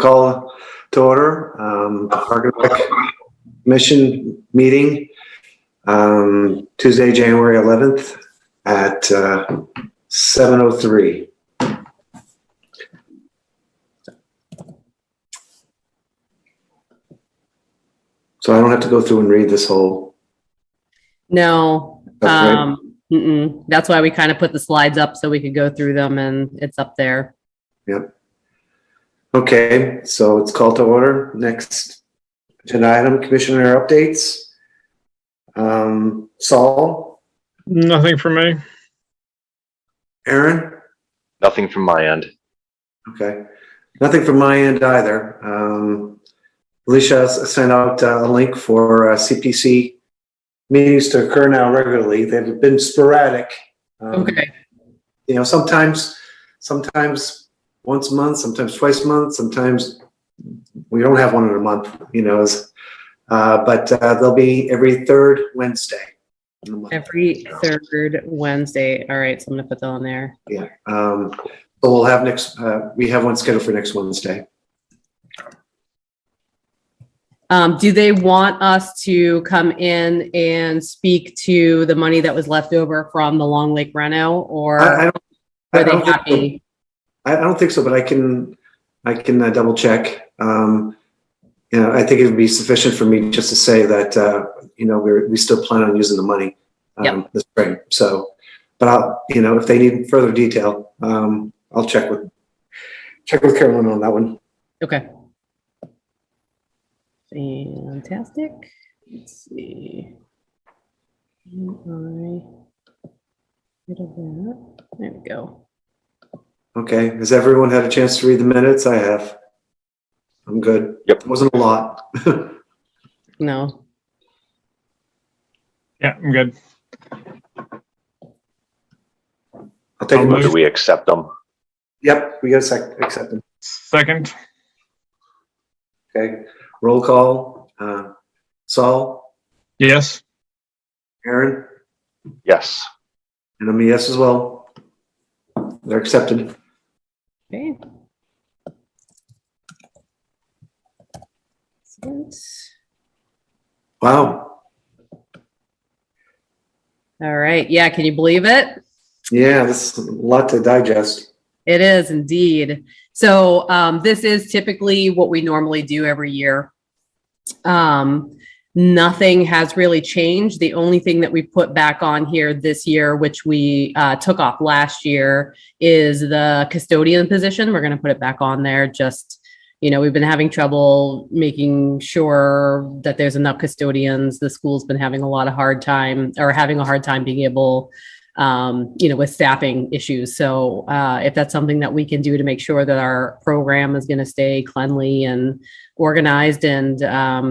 call to order the Park and Rec Commission meeting Tuesday, January 11th at 7:03. So I don't have to go through and read this whole. No. Right? That's why we kind of put the slides up so we could go through them, and it's up there. Yep. Okay, so it's called to order. Next agenda item, commissioner updates. Saul? Nothing for me. Aaron? Nothing from my end. Okay. Nothing from my end either. Alicia sent out a link for CPC meetings to occur now regularly. They've been sporadic. Okay. You know, sometimes once a month, sometimes twice a month, sometimes we don't have one in a month, you know, but they'll be every third Wednesday in the month. Every third Wednesday. All right, so I'm gonna put that on there. Yeah. So we'll have we have one scheduled for next Wednesday. Do they want us to come in and speak to the money that was left over from the Long Lake Reno, or I were they don't think happy? I don't think so, but I can double check. You know, I think it would be sufficient for me just to say that you know, we still plan on using the money this spring. So, but I'll, you know, if they need further detail, I'll check with Carolyn on that one. Okay. Fantastic. Let's see. Rid of that. There we go. Okay. Has everyone had a chance to read the minutes? I have. I'm good. Yep. It wasn't a lot. No. Yeah, I'm good. I'll take a I'll motion. Do we accept them? Yep. We got a accept them. Second. Okay. Roll call. Saul, Yes. Aaron, Yes. and I'm a yes as well. They're accepted. Okay. Excellent. Wow. All right. Yeah. Can you believe it? Yeah, this is a lot to digest. It is indeed. So this is typically what we normally do every year. Nothing has really changed. The only thing that we put back on here this year, which we took off last year, is the custodian position. We're going to put it back on there. Just, you know, we've been having trouble making sure that there's enough custodians. The school's been having a hard time being able, you know, with staffing issues. So if that's something that we can do to make sure that our program is going to stay cleanly and organized, and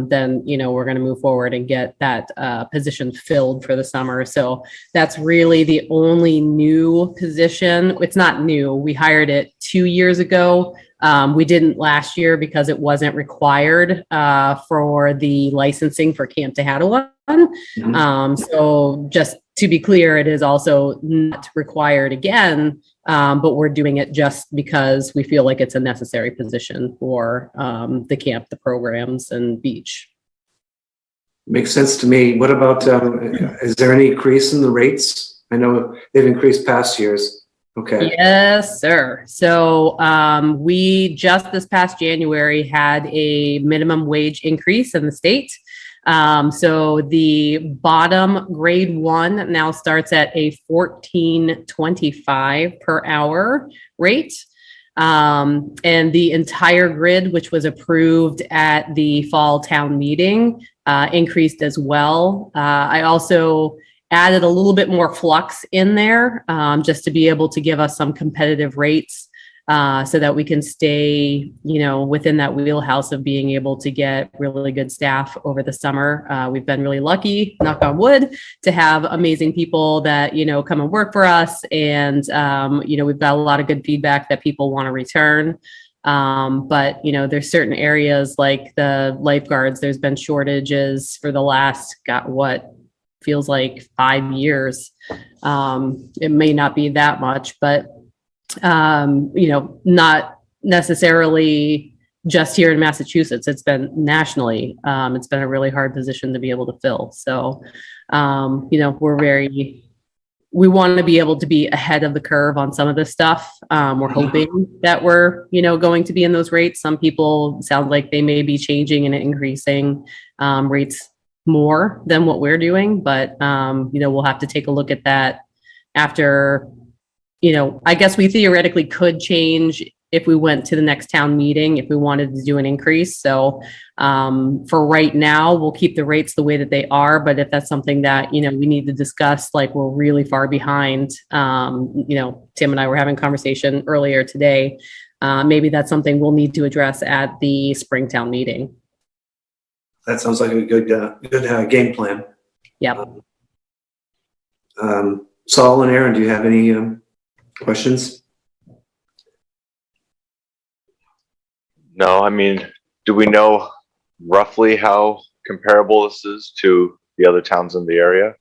then, you know, we're going to move forward and get that position filled for the summer. So that's really the only new position. It's not new. We hired it 2 years ago. We didn't last year because it wasn't required for the licensing for Camp Tehadawon. So just to be clear, it is also not required again, but we're doing it just because we feel like it's a necessary position for the camp, the programs, and beach. Makes sense to me. What about, is there any increase in the rates? I know they've increased past years. Okay. Yes, sir. So we just this past January had a minimum wage increase in the state. So the bottom grade 1 now starts at a $14.25 per hour rate. And the entire grid, which was approved at the fall town meeting, increased as well. I also added a little bit more flux in there, just to be able to give us some competitive rates, so that we can stay, you know, within that wheelhouse of being able to get really good staff over the summer. We've been really lucky, knock on wood, to have amazing people that, you know, come and work for us. And, you know, we've got a lot of good feedback that people want to return. But, you know, there's certain areas like the lifeguards, there's been shortages for the last, feels like 5 years. It may not be that much, but you know, not necessarily just here in Massachusetts. It's been nationally. It's been a really hard position to be able to fill. So, we want to be able to be ahead of the curve on some of this stuff. We're hoping that we're, going to be in those rates. Some people sound like they may be changing and increasing rates more than what we're doing, but we'll have to take a look at that after, I guess we theoretically could change if we went to the next town meeting, if we wanted to do an increase. So for right now, we'll keep the rates the way that they are. But if that's something that, we need to discuss, like we're really far behind, Tim and I were having a conversation earlier today. Maybe that's something we'll need to address at the Springtown meeting. That sounds like a good game plan. Yep. Saul and Aaron, do you have any questions? No, I mean, do we know roughly how comparable this is to the other towns in the area?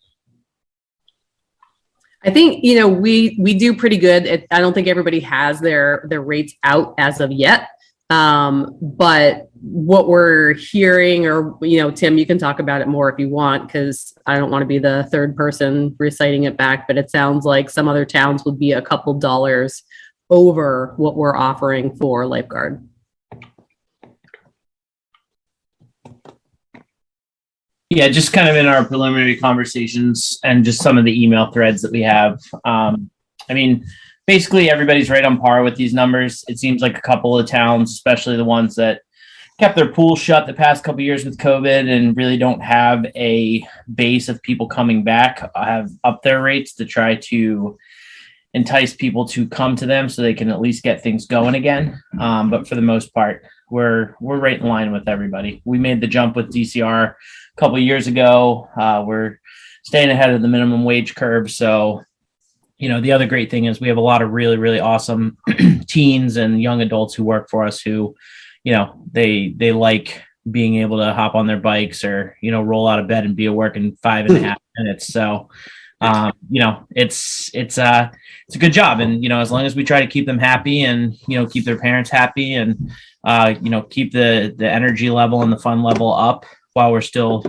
I think, we do pretty good. I don't think everybody has their rates out as of yet. But what we're hearing, or, Tim, you can talk about it more if you want, because I don't want to be the third person reciting it back, but it sounds like some other towns would be a couple dollars over what we're offering for lifeguard. Yeah, just kind of in our preliminary conversations and just some of the email threads that we have. Basically everybody's right on par with these numbers. It seems like a couple of towns, especially the ones that kept their pools shut the past couple of years with COVID and really don't have a base of people coming back, have upped their rates to try to entice people to come to them so they can at least get things going again. But for the most part, we're right in line with everybody. We made the jump with DCR a couple of years ago. We're staying ahead of the minimum wage curve. So, the other great thing is we have a lot of really, really awesome teens and young adults who work for us who, they like being able to hop on their bikes or, roll out of bed and be at work in 5.5 minutes. So, it's a good job. And, as long as we try to keep them happy and, keep their parents happy and, keep the energy level and the fun level up while we're still,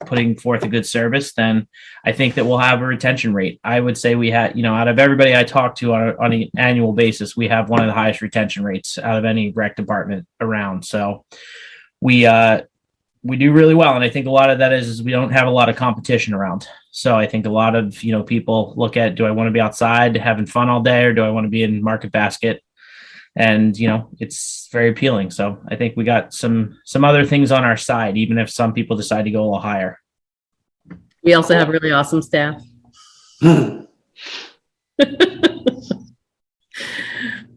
putting forth a good service, then I think that we'll have a retention rate. I would say we had, out of everybody I talk to on an annual basis, we have one of the highest retention rates out of any rec department around. So we do really well. And I think a lot of that is we don't have a lot of competition around. So I think a lot of, people look at, do I want to be outside having fun all day or do I want to be in Market Basket? And, it's very appealing. So I think we got some other things on our side, even if some people decide to go a little higher. We also have really awesome staff. So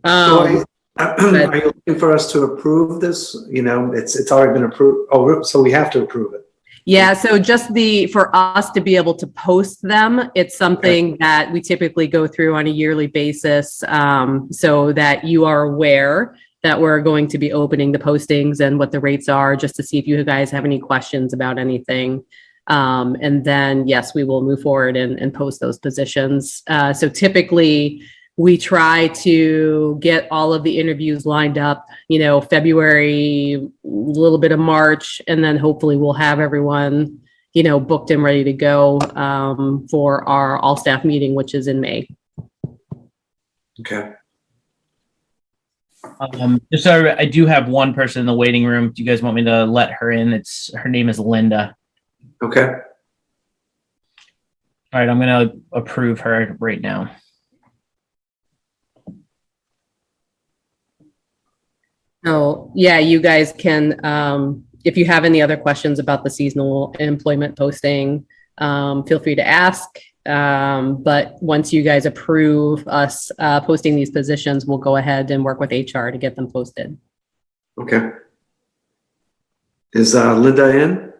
are you looking for us to approve this? It's already been approved. Oh, so we have to approve it. Yeah, so just for us to be able to post them, it's something that we typically go through on a yearly basis, so that you are aware that we're going to be opening the postings and what the rates are, just to see if you guys have any questions about anything. And then, yes, we will move forward and post those positions. So typically, we try to get all of the interviews lined up, February, a little bit of March, and then hopefully we'll have everyone, booked and ready to go for our all staff meeting, which is in May. Okay. Just so I do have one person in the waiting room. Do you guys want me to let her in? Her name is Linda. Okay. All right, I'm going to approve her right now. Oh, yeah, you guys can, if you have any other questions about the seasonal employment posting, feel free to ask. But once you guys approve us posting these positions, we'll go ahead and work with HR to get them posted. Okay. Is Linda in?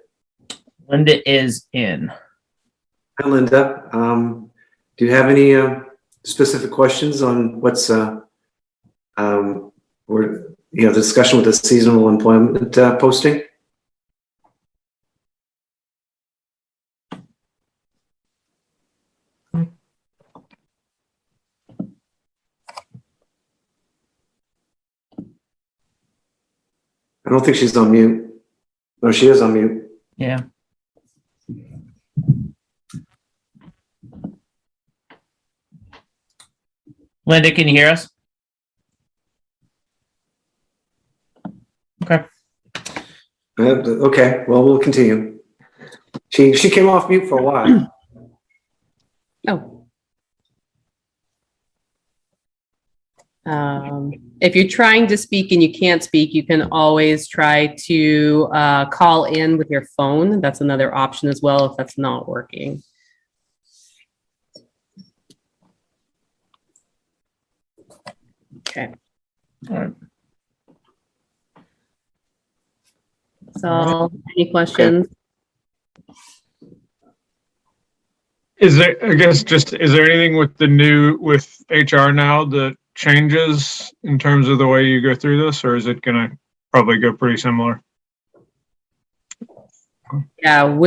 Linda is in. Hi, Linda. Do you have any specific questions on what's the discussion with the seasonal employment posting? don't think she's on mute. No, she is on mute. Yeah. Linda, can you hear us? Okay. Okay, well, we'll continue. She came off mute for a while. Oh. If you're trying to speak and you can't speak, you can always try to call in with your phone. That's another option as well if that's not working. Okay. All right. So, any questions? Is there, I guess, just, is there anything with with HR now that changes in terms of the way you go through this, or is it gonna probably go pretty similar? Yeah,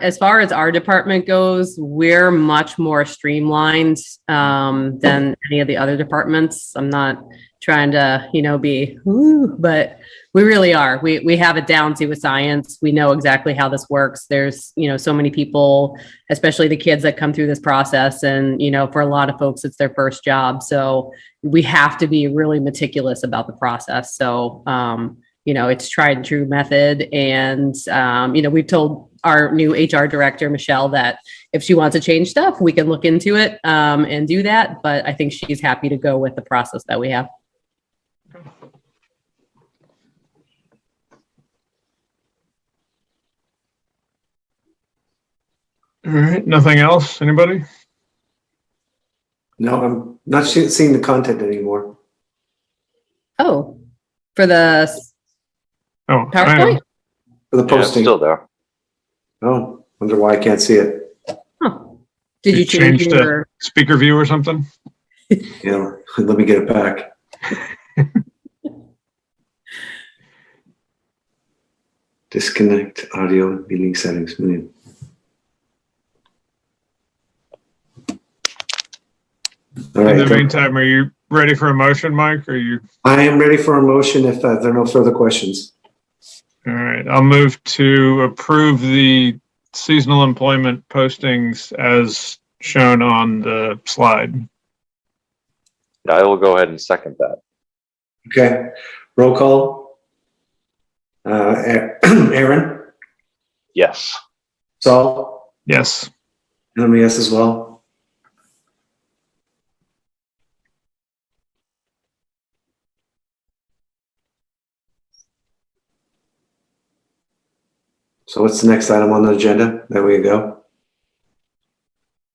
as far as our department goes, we're much more streamlined than any of the other departments. I'm not trying to, be, but we really are. We have it down to a science. We know exactly how this works. There's, so many people, especially the kids that come through this process. And, for a lot of folks, it's their first job. So we have to be really meticulous about the process. So, it's tried and true method. And, we've told our new HR director, Michelle, that if she wants to change stuff, we can look into it and do that. But I think she's happy to go with the process that we have. All right, nothing else? Anybody? No, I'm not seeing the content anymore. Oh, for the Oh, I PowerPoint? am. For the Yeah, it's posting. still there. Oh, wonder why I can't see it. Huh. Did you You change changed your? Speaker view or something? Yeah, let me get it back. Disconnect audio meeting settings. All In right. the meantime, are you ready for a motion, Mike? Are you? I am ready for a motion if there are no further questions. All right, I'll move to approve the seasonal employment postings as shown on the slide. Yeah, I will go ahead and second that. Okay. Roll call. Aaron, Yes. Saul, Yes. and I'm a yes as well. So what's the next item on the agenda? There we go.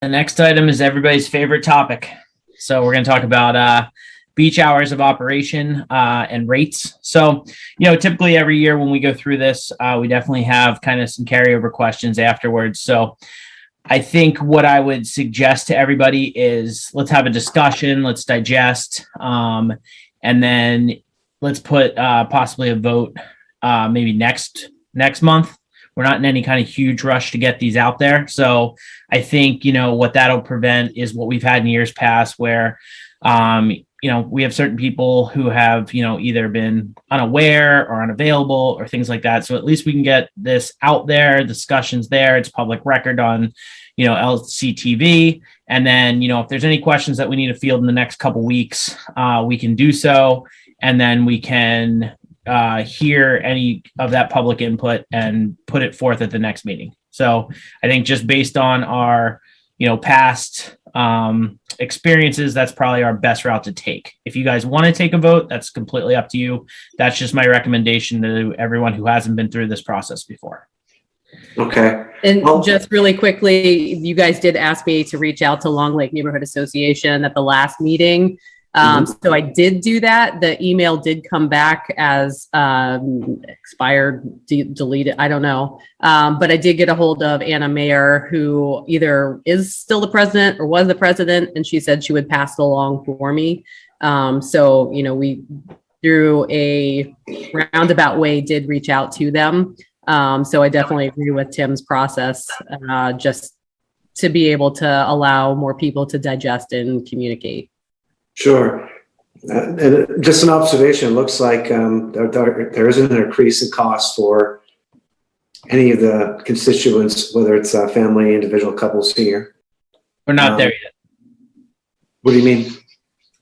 The next item is everybody's favorite topic. So we're going to talk about beach hours of operation and rates. So, typically every year when we go through this, we definitely have kind of some carryover questions afterwards. So I think what I would suggest to everybody is let's have a discussion, let's digest, and then let's put possibly a vote maybe next month. We're not in any kind of huge rush to get these out there. So I think, what that'll prevent is what we've had in years past where, we have certain people who have, either been unaware or unavailable or things like that. So at least we can get this out there, discussions there. It's public record on, LCTV. And then, if there's any questions that we need to field in the next couple weeks, we can do so. And then we can hear any of that public input and put it forth at the next meeting. So I think just based on our, past experiences, that's probably our best route to take. If you guys want to take a vote, that's completely up to you. That's just my recommendation to everyone who hasn't been through this process before. Okay. And just really quickly, you guys did ask me to reach out to Long Lake Neighborhood Association at the last meeting. So I did do that. The email did come back as expired, deleted. I don't know. But I did get a hold of Anna Mayer, who either is still the president or was the president. And she said she would pass it along for me. So, we through a roundabout way did reach out to them. So I definitely agree with Tim's process, just to be able to allow more people to digest and communicate. Sure. And just an observation, it looks like there isn't an increase in cost for any of the constituents, whether it's family, individual, couple, senior. We're not there yet. What do you mean?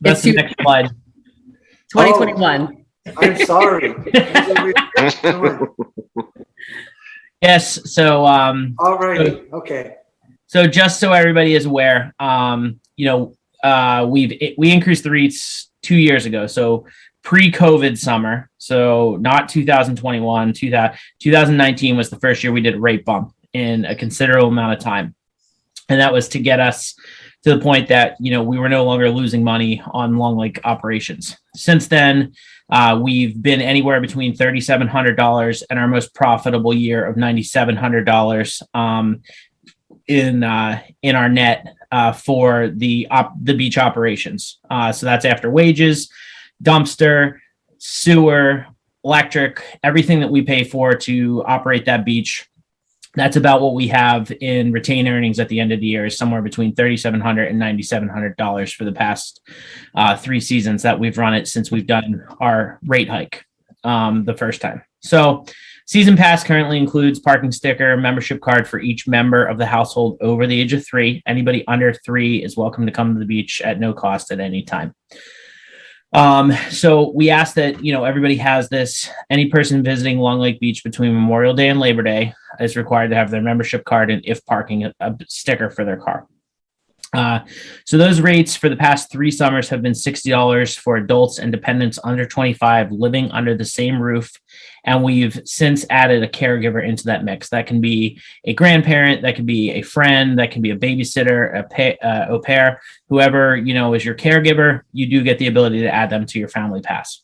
That's the next slide. 2021. I'm sorry. Yes. So, All right. Okay. so just so everybody is aware, we increased the rates 2 years ago. So pre-COVID summer. So not 2021, 2019 was the first year we did a rate bump in a considerable amount of time. And that was to get us to the point that, we were no longer losing money on Long Lake operations. Since then, we've been anywhere between $3,700 and our most profitable year of $9,700 in our net for the beach operations. So that's after wages, dumpster, sewer, electric, everything that we pay for to operate that beach. That's about what we have in retained earnings at the end of the year, is somewhere between $3,700 and $9,700 for the past 3 seasons that we've run it since we've done our rate hike the first time. So season pass currently includes parking sticker, membership card for each member of the household over the age of 3. Anybody under 3 is welcome to come to the beach at no cost at any time. So we ask that, everybody has this. Any person visiting Long Lake Beach between Memorial Day and Labor Day is required to have their membership card and, if parking, a sticker for their car. So those rates for the past 3 summers have been $60 for adults and dependents under 25 living under the same roof. And we've since added a caregiver into that mix. That can be a grandparent, that can be a friend, that can be a babysitter, au pair, whoever, is your caregiver. You do get the ability to add them to your family pass.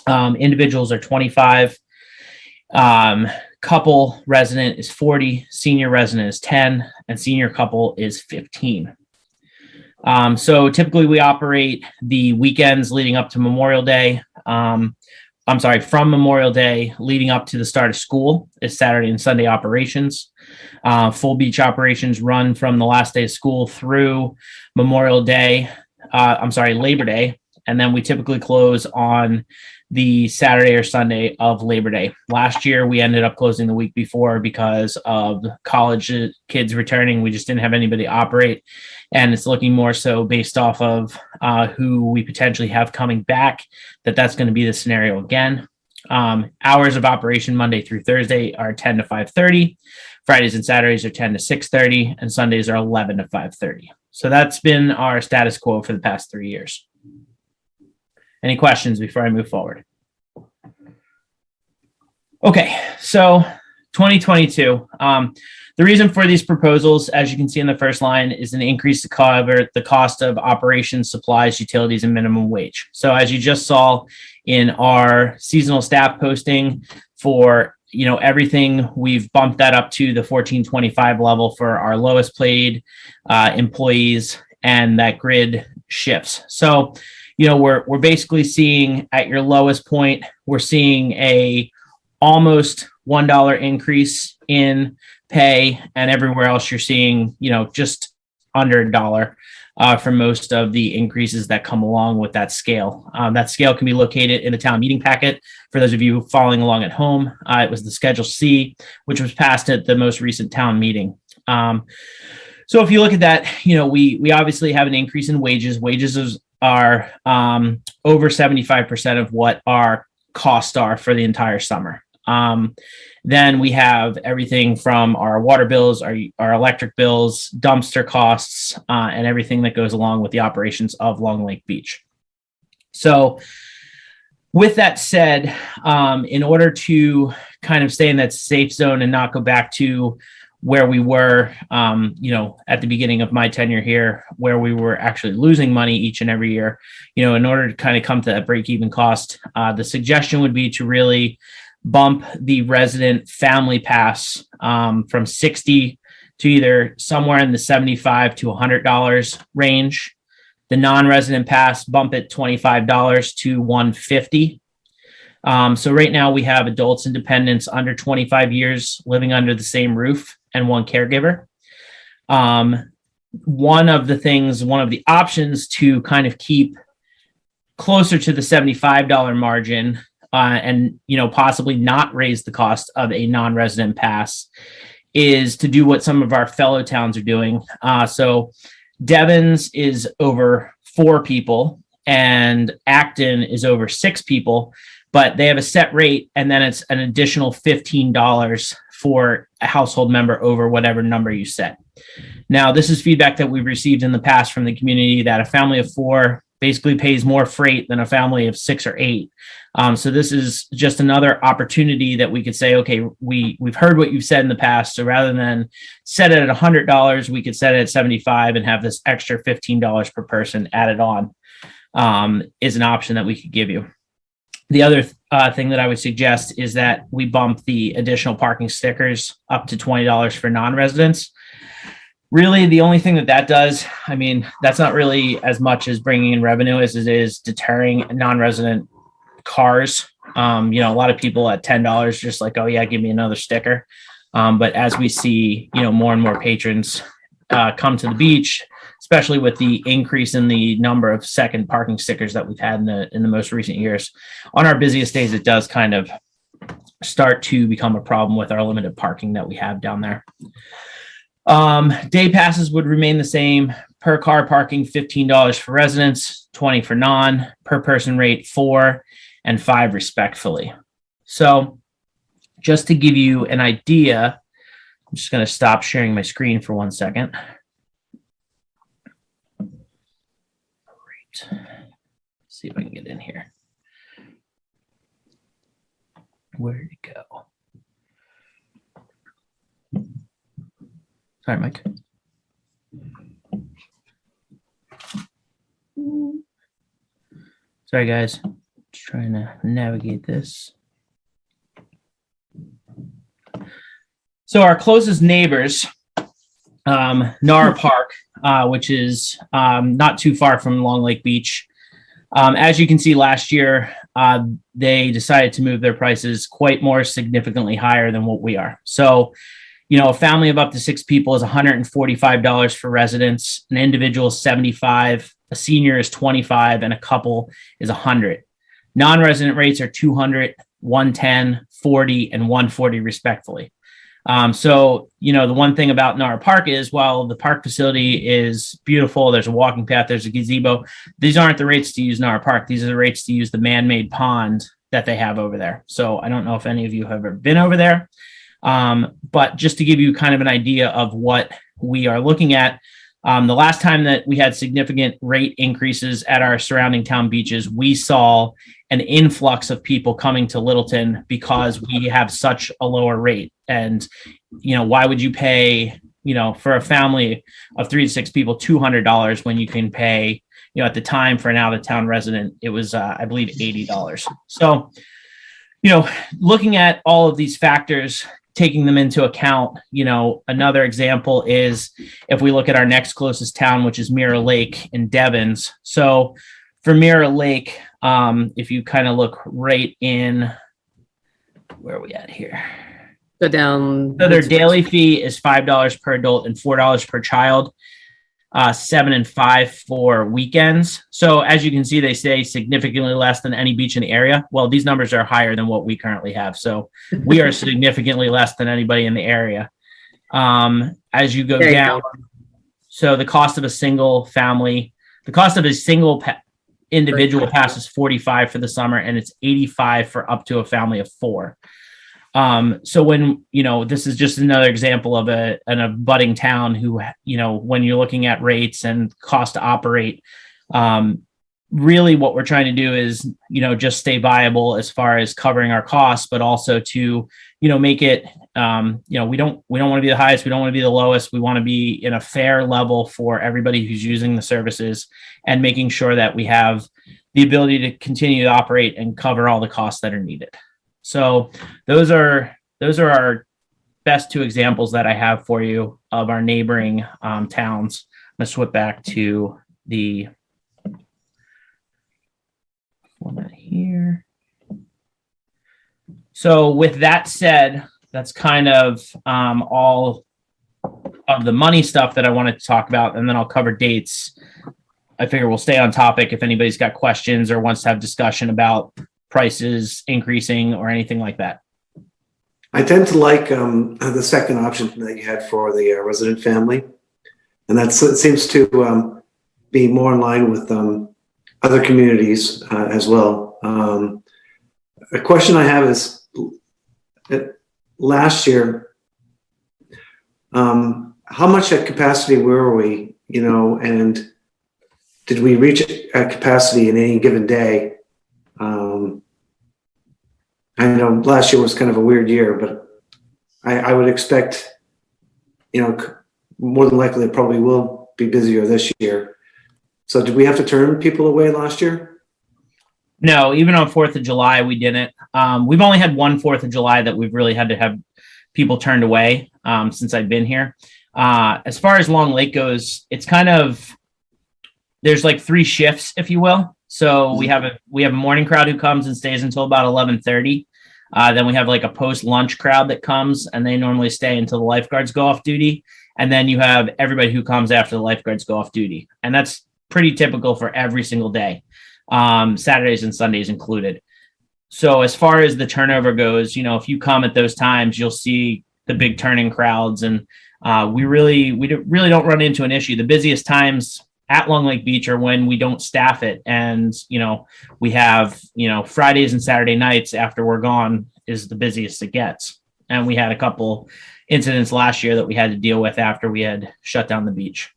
Individuals are 25. Couple resident is 40, senior resident is 10, and senior couple is 15. So typically we operate the weekends leading up to Memorial Day. From Memorial Day leading up to the start of school is Saturday and Sunday operations. Full beach operations run from the last day of school through Labor Day. And then we typically close on the Saturday or Sunday of Labor Day. Last year, we ended up closing the week before because of college kids returning. We just didn't have anybody operate. And it's looking more so based off of who we potentially have coming back, that's going to be the scenario again. Hours of operation Monday through Thursday are 10 to 5:30. Fridays and Saturdays are 10 to 6:30, and Sundays are 11 to 5:30. So that's been our status quo for the past 3 years. Any questions before I move forward? Okay, so 2022. The reason for these proposals, as you can see in the first line, is an increase to cover the cost of operations, supplies, utilities, and minimum wage. So as you just saw in our seasonal staff posting for everything, we've bumped that up to the $14.25 level for our lowest paid employees, and that grid shifts. So we're basically seeing at your lowest point, we're seeing a almost $1 increase in pay, and everywhere else you're seeing, just under $1 for most of the increases that come along with that scale. That scale can be located in the town meeting packet. For those of you following along at home, it was the Schedule C, which was passed at the most recent town meeting. So if you look at that, we obviously have an increase in wages. Wages are over 75% of what our costs are for the entire summer. Then we have everything from our water bills, our electric bills, dumpster costs, and everything that goes along with the operations of Long Lake Beach. So with that said, in order to kind of stay in that safe zone and not go back to where we were, at the beginning of my tenure here, where we were actually losing money each and every year, in order to kind of come to that break-even cost, the suggestion would be to really bump the resident family pass from $60 to either somewhere in the $75 to $100 range. The non-resident pass, bump it $25 to $150. So right now we have adults and dependents under 25 years living under the same roof and one caregiver. One of the options to kind of keep closer to the $75 margin, and possibly not raise the cost of a non-resident pass, is to do what some of our fellow towns are doing. So Devens is over 4 people and Acton is over 6 people, but they have a set rate, and then it's an additional $15 for a household member over whatever number you set. Now, this is feedback that we've received in the past from the community, that a family of 4 basically pays more freight than a family of 6 or 8. So this is just another opportunity that we could say, okay, we've heard what you've said in the past. So rather than set it at $100, we could set it at $75 and have this extra $15 per person added on, is an option that we could give you. The other thing that I would suggest is that we bump the additional parking stickers up to $20 for non-residents. Really, the only thing that does, I mean, that's not really as much as bringing in revenue as it is deterring non-resident cars. A lot of people at $10 just like, oh yeah, give me another sticker. But as we see, more and more patrons come to the beach, especially with the increase in the number of second parking stickers that we've had in the most recent years, on our busiest days, it does kind of start to become a problem with our limited parking that we have down there. Day passes would remain the same. Per car parking, $15 for residents, $20 for non, per person rate, $4 and $5 respectfully. So just to give you an idea, I'm just going to stop sharing my screen for 1 second. Great. See if I can get in here. Where did it go? Sorry, Mike. Sorry, guys. Just trying to navigate this. So our closest neighbors, Nara Park, which is not too far from Long Lake Beach. As you can see, last year, they decided to move their prices quite more significantly higher than what we are. So, a family of up to 6 people is $145 for residents, an individual is $75, a senior is $25, and a couple is $100. Non-resident rates are $200, $110, $40, and $140 respectively. So, the one thing about Nara Park is, while the park facility is beautiful, there's a walking path, there's a gazebo, these aren't the rates to use Nara Park. These are the rates to use the man-made pond that they have over there. So I don't know if any of you have ever been over there. But just to give you kind of an idea of what we are looking at, the last time that we had significant rate increases at our surrounding town beaches, we saw an influx of people coming to Littleton because we have such a lower rate. And, why would you pay, for a family of 3 to 6 people, $200 when you can pay, at the time for an out of town resident, it was, I believe, $80. So, looking at all of these factors, taking them into account, another example is if we look at our next closest town, which is Mirror Lake in Devens. So for Mirror Lake, if you kind of look right in, where are we at here? Go down. So their daily fee is $5 per adult and $4 per child, $7 and $5 for weekends. So as you can see, they say significantly less than any beach in the area. Well, these numbers are higher than what we currently have. So we are significantly less than anybody in the area. As you go down, so the cost of a single family, the cost of a single individual pass is $45 for the summer, and it's $85 for up to a family of 4. So when, this is just another example of a budding town who, when you're looking at rates and cost to operate, really what we're trying to do is, just stay viable as far as covering our costs, but also to, make it, we don't want to be the highest. We don't want to be the lowest. We want to be in a fair level for everybody who's using the services, and making sure that we have the ability to continue to operate and cover all the costs that are needed. So those are our best 2 examples that I have for you of our neighboring towns. I'm going to switch back to the format here. So with that said, that's kind of all of the money stuff that I wanted to talk about, and then I'll cover dates I figure we'll stay on topic if anybody's got questions or wants to have discussion about prices increasing or anything like that. I tend to like the second option that you had for the resident family, and it seems to be more in line with other communities as well. A question I have is, last year, how much at capacity were we, and did we reach at capacity in any given day? I know last year was kind of a weird year, but I would expect, more than likely it probably will be busier this year. So did we have to turn people away last year? No, even on 4th of July, we didn't. We've only had one 4th of July that we've really had to have people turned away since I've been here. As far as Long Lake goes, it's kind of, there's like 3 shifts, if you will. So we have a morning crowd who comes and stays until about 11:30. Then we have like a post-lunch crowd that comes, and they normally stay until the lifeguards go off duty. And then you have everybody who comes after the lifeguards go off duty. And that's pretty typical for every single day, Saturdays and Sundays included. So as far as the turnover goes, if you come at those times, you'll see the big turning crowds, and we really don't run into an issue. The busiest times at Long Lake Beach are when we don't staff it, and we have Fridays and Saturday nights after we're gone is the busiest it gets. And we had a couple incidents last year that we had to deal with after we had shut down the beach.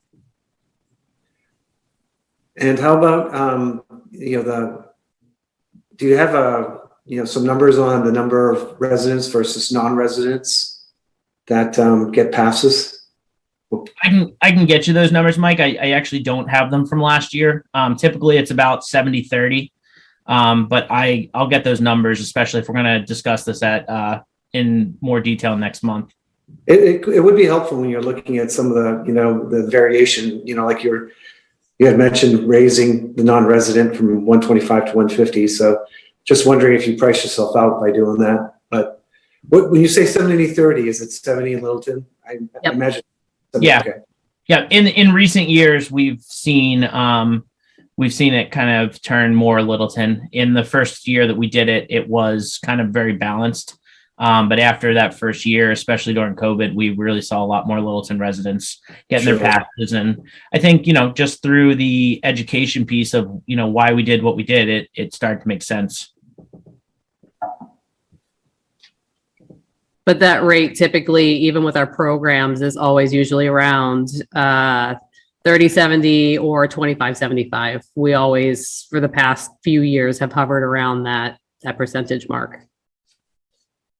And how about do you have some numbers on the number of residents versus non-residents that get passes? I can get you those numbers, Mike. I actually don't have them from last year. Typically it's about 70-30. But I'll get those numbers, especially if we're going to discuss this in more detail next month. It would be helpful when you're looking at some of the variation, like you had mentioned raising the non-resident from 125 to 150. So just wondering if you price yourself out by doing that. But when you say 70-30, is it 70 in Littleton? I imagine. Yeah. Okay. Yeah. In recent years, we've seen it kind of turn more Littleton. In the first year that we did it, it was kind of very balanced. But after that first year, especially during COVID, we really saw a lot more Littleton residents getting their passes. And I think, just through the education piece of, why we did what we did, it started to make sense. But that rate typically, even with our programs, is always usually around 30-70 or 25-75. We always, for the past few years, have hovered around that percentage mark.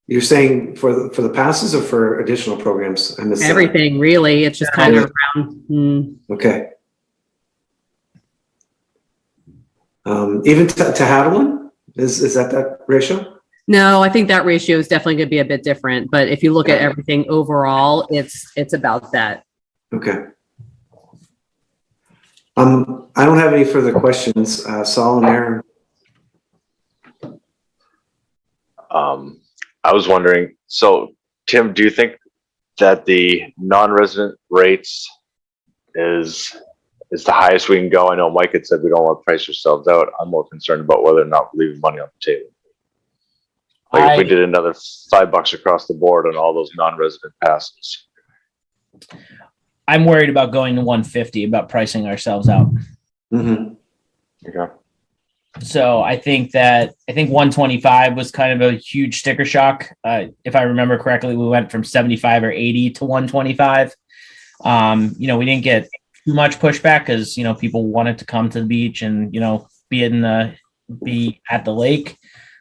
You're saying for the passes or for additional programs? I missed that. Everything, really. It's just kind of around. Okay. Even to Hadelin? Is that ratio? No, I think that ratio is definitely going to be a bit different. But if you look at everything overall, it's about that. Okay. I don't have any further questions. Saul and Aaron. I was wondering, so Tim, do you think that the non-resident rates is the highest we can go? I know Mike had said we don't want to price ourselves out. I'm more concerned about whether or not we're leaving money on the table. Like if we did another $5 across the board on all those non-resident passes. I'm worried about going to 150, about pricing ourselves out. Mm-hmm. Okay. So I think 125 was kind of a huge sticker shock. If I remember correctly, we went from 75 or 80 to 125. We didn't get too much pushback because, people wanted to come to the beach and, be at the lake.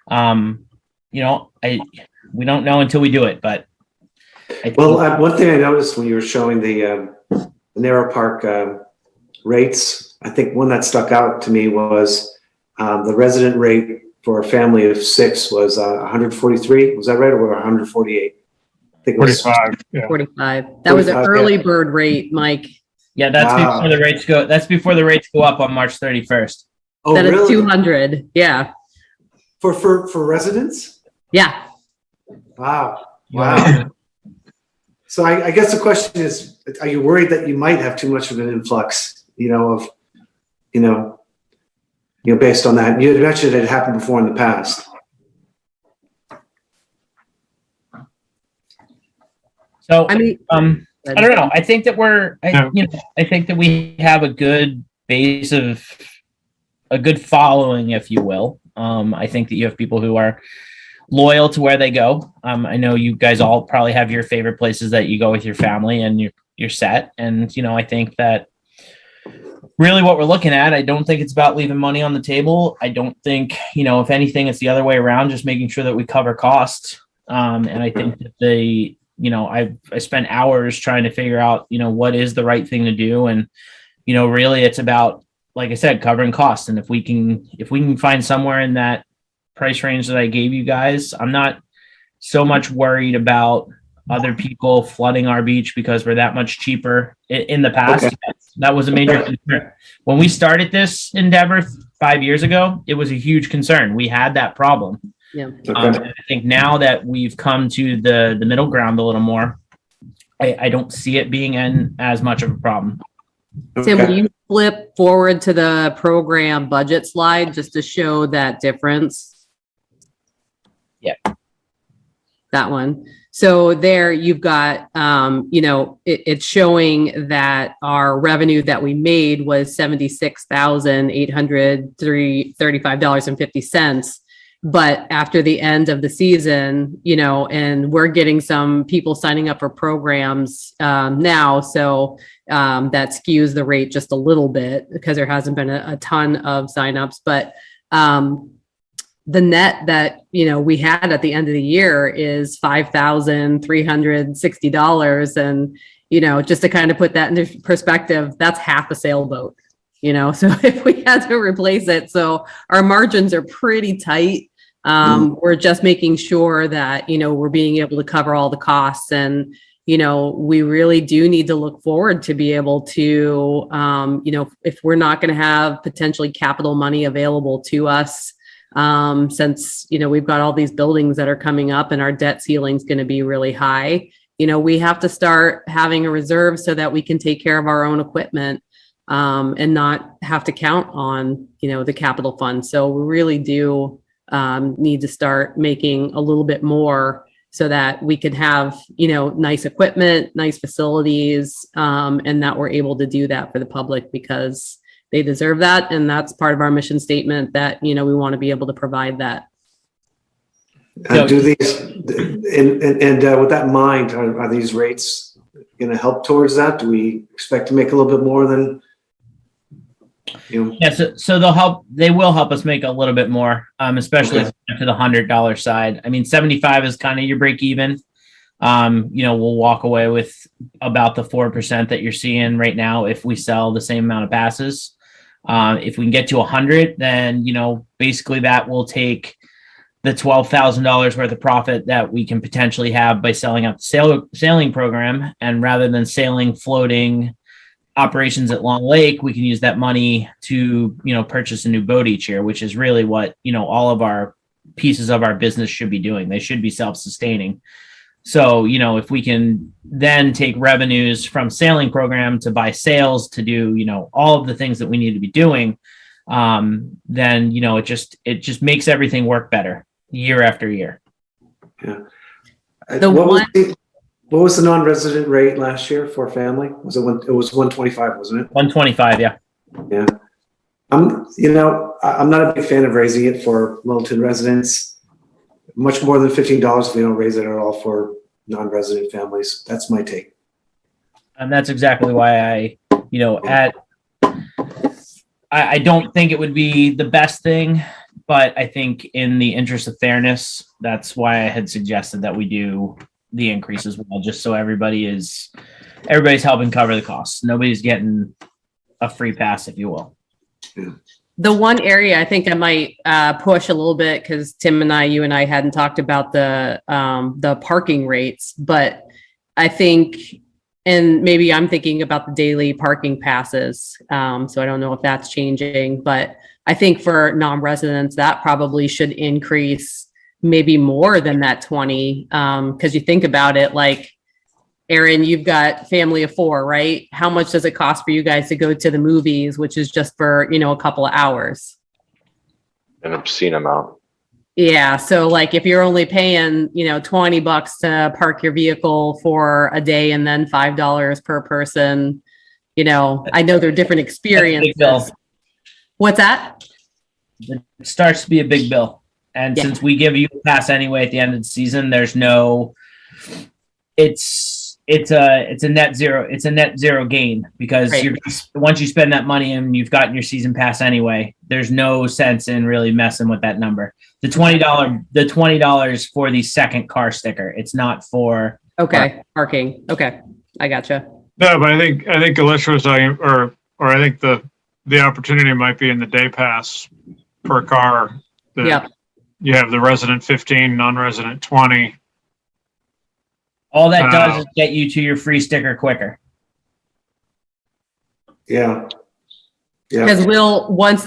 We don't know until we do it, but. One thing I noticed when you were showing the narrow park rates, I think one that stuck out to me was the resident rate for a family of 6 was 143. Was that right, or 148? I think it was 45. Yeah. 45. That was an 45, early bird rate, Mike. Yeah, that's before the rates go. That's before the rates go up on March 31st. Oh, That really? is 200. Yeah. For residents? Yeah. Wow. So I guess the question is, are you worried that you might have too much of an influx, of based on that. You had mentioned it happened before in the past. So, I mean, I don't know. I think that I think that we have a good base of a good following, if you will. I think that you have people who are loyal to where they go. I know you guys all probably have your favorite places that you go with your family and you're set. And, I think that really what we're looking at, I don't think it's about leaving money on the table. I don't think, if anything, it's the other way around, just making sure that we cover costs. And I think that I spent hours trying to figure out, what is the right thing to do. And, really it's about, like I said, covering costs. And if we can find somewhere in that price range that I gave you guys, I'm not so much worried about other people flooding our beach because we're that much cheaper. In the past, Okay. that was a major concern. When we started this endeavor 5 years ago, it was a huge concern. We had that problem. yeah. Okay. I think now that we've come to the middle ground a little more, I don't see it being as much of a problem. Tim, will Okay. you flip forward to the program budget slide just to show that difference? Yeah. That one. So there you've got, it's showing that our revenue that we made was $76,835.50. But after the end of the season, and we're getting some people signing up for programs now. So that skews the rate just a little bit because there hasn't been a ton of signups. But the net that, we had at the end of the year is $5,360. And, just to kind of put that into perspective, that's half a sailboat, so if we had to replace it, so our margins are pretty tight. We're just making sure that, we're being able to cover all the costs and, we really do need to look forward to be able to, if we're not going to have potentially capital money available to us, since, we've got all these buildings that are coming up and our debt ceiling is going to be really high, we have to start having a reserve so that we can take care of our own equipment, and not have to count on, the capital fund. So we really do need to start making a little bit more so that we can have, nice equipment, nice facilities, and that we're able to do that for the public because they deserve that. And that's part of our mission statement that, we want to be able to provide that. Do these, and with that in mind, are these rates going to help towards that? Do we expect to make a little bit more than, Yeah, so they will help us make a little bit more, especially to the $100 side. I mean, 75 is kind of your break even. We'll walk away with about the 4% that you're seeing right now if we sell the same amount of passes. If we can get to 100, then, basically that will take the $12,000 worth of profit that we can potentially have by selling out the sailing program. And rather than sailing, floating operations at Long Lake, we can use that money to, purchase a new boat each year, which is really what, all of our pieces of our business should be doing. They should be self-sustaining. So, if we can then take revenues from sailing program to buy sails to do, all of the things that we need to be doing, then, it just makes everything work better year after year. yeah. What was the non-resident rate last year for family? It was 125, wasn't it? 125. Yeah. Yeah. I'm not a big fan of raising it for Littleton residents. Much more than $15 if we don't raise it at all for non-resident families. That's my take. And that's exactly why I don't think it would be the best thing, but I think in the interest of fairness, that's why I had suggested that we do the increase as well, just so everybody's helping cover the costs. Nobody's getting a free pass, if you will. Yeah. The one area I think I might push a little bit because Tim and you and I hadn't talked about the parking rates, but I think, and maybe I'm thinking about the daily parking passes. So I don't know if that's changing, but I think for non-residents that probably should increase maybe more than that 20. Because you think about it, like Aaron, you've got family of 4, right? How much does it cost for you guys to go to the movies, which is just for, you know, a couple of hours? An obscene amount. Yeah. So like if you're only paying, you know, $20 to park your vehicle for a day and then $5 per person, you know, I know they're different That's a big bill. experiences. What's that? It starts to be a big bill. And Yeah. since we give you a pass anyway at the end of the season, there's no, it's a net zero gain because Right. once you spend that money and you've gotten your season pass anyway, there's no sense in really messing with that number. The $20 for the second car sticker. It's not for Okay. Parking. Okay. I gotcha. No, but I think Alicia was talking, or I think the opportunity might be in the day pass per car. Yep. You have the resident 15, non-resident 20. all that does is get you to your free sticker quicker. Yeah. Because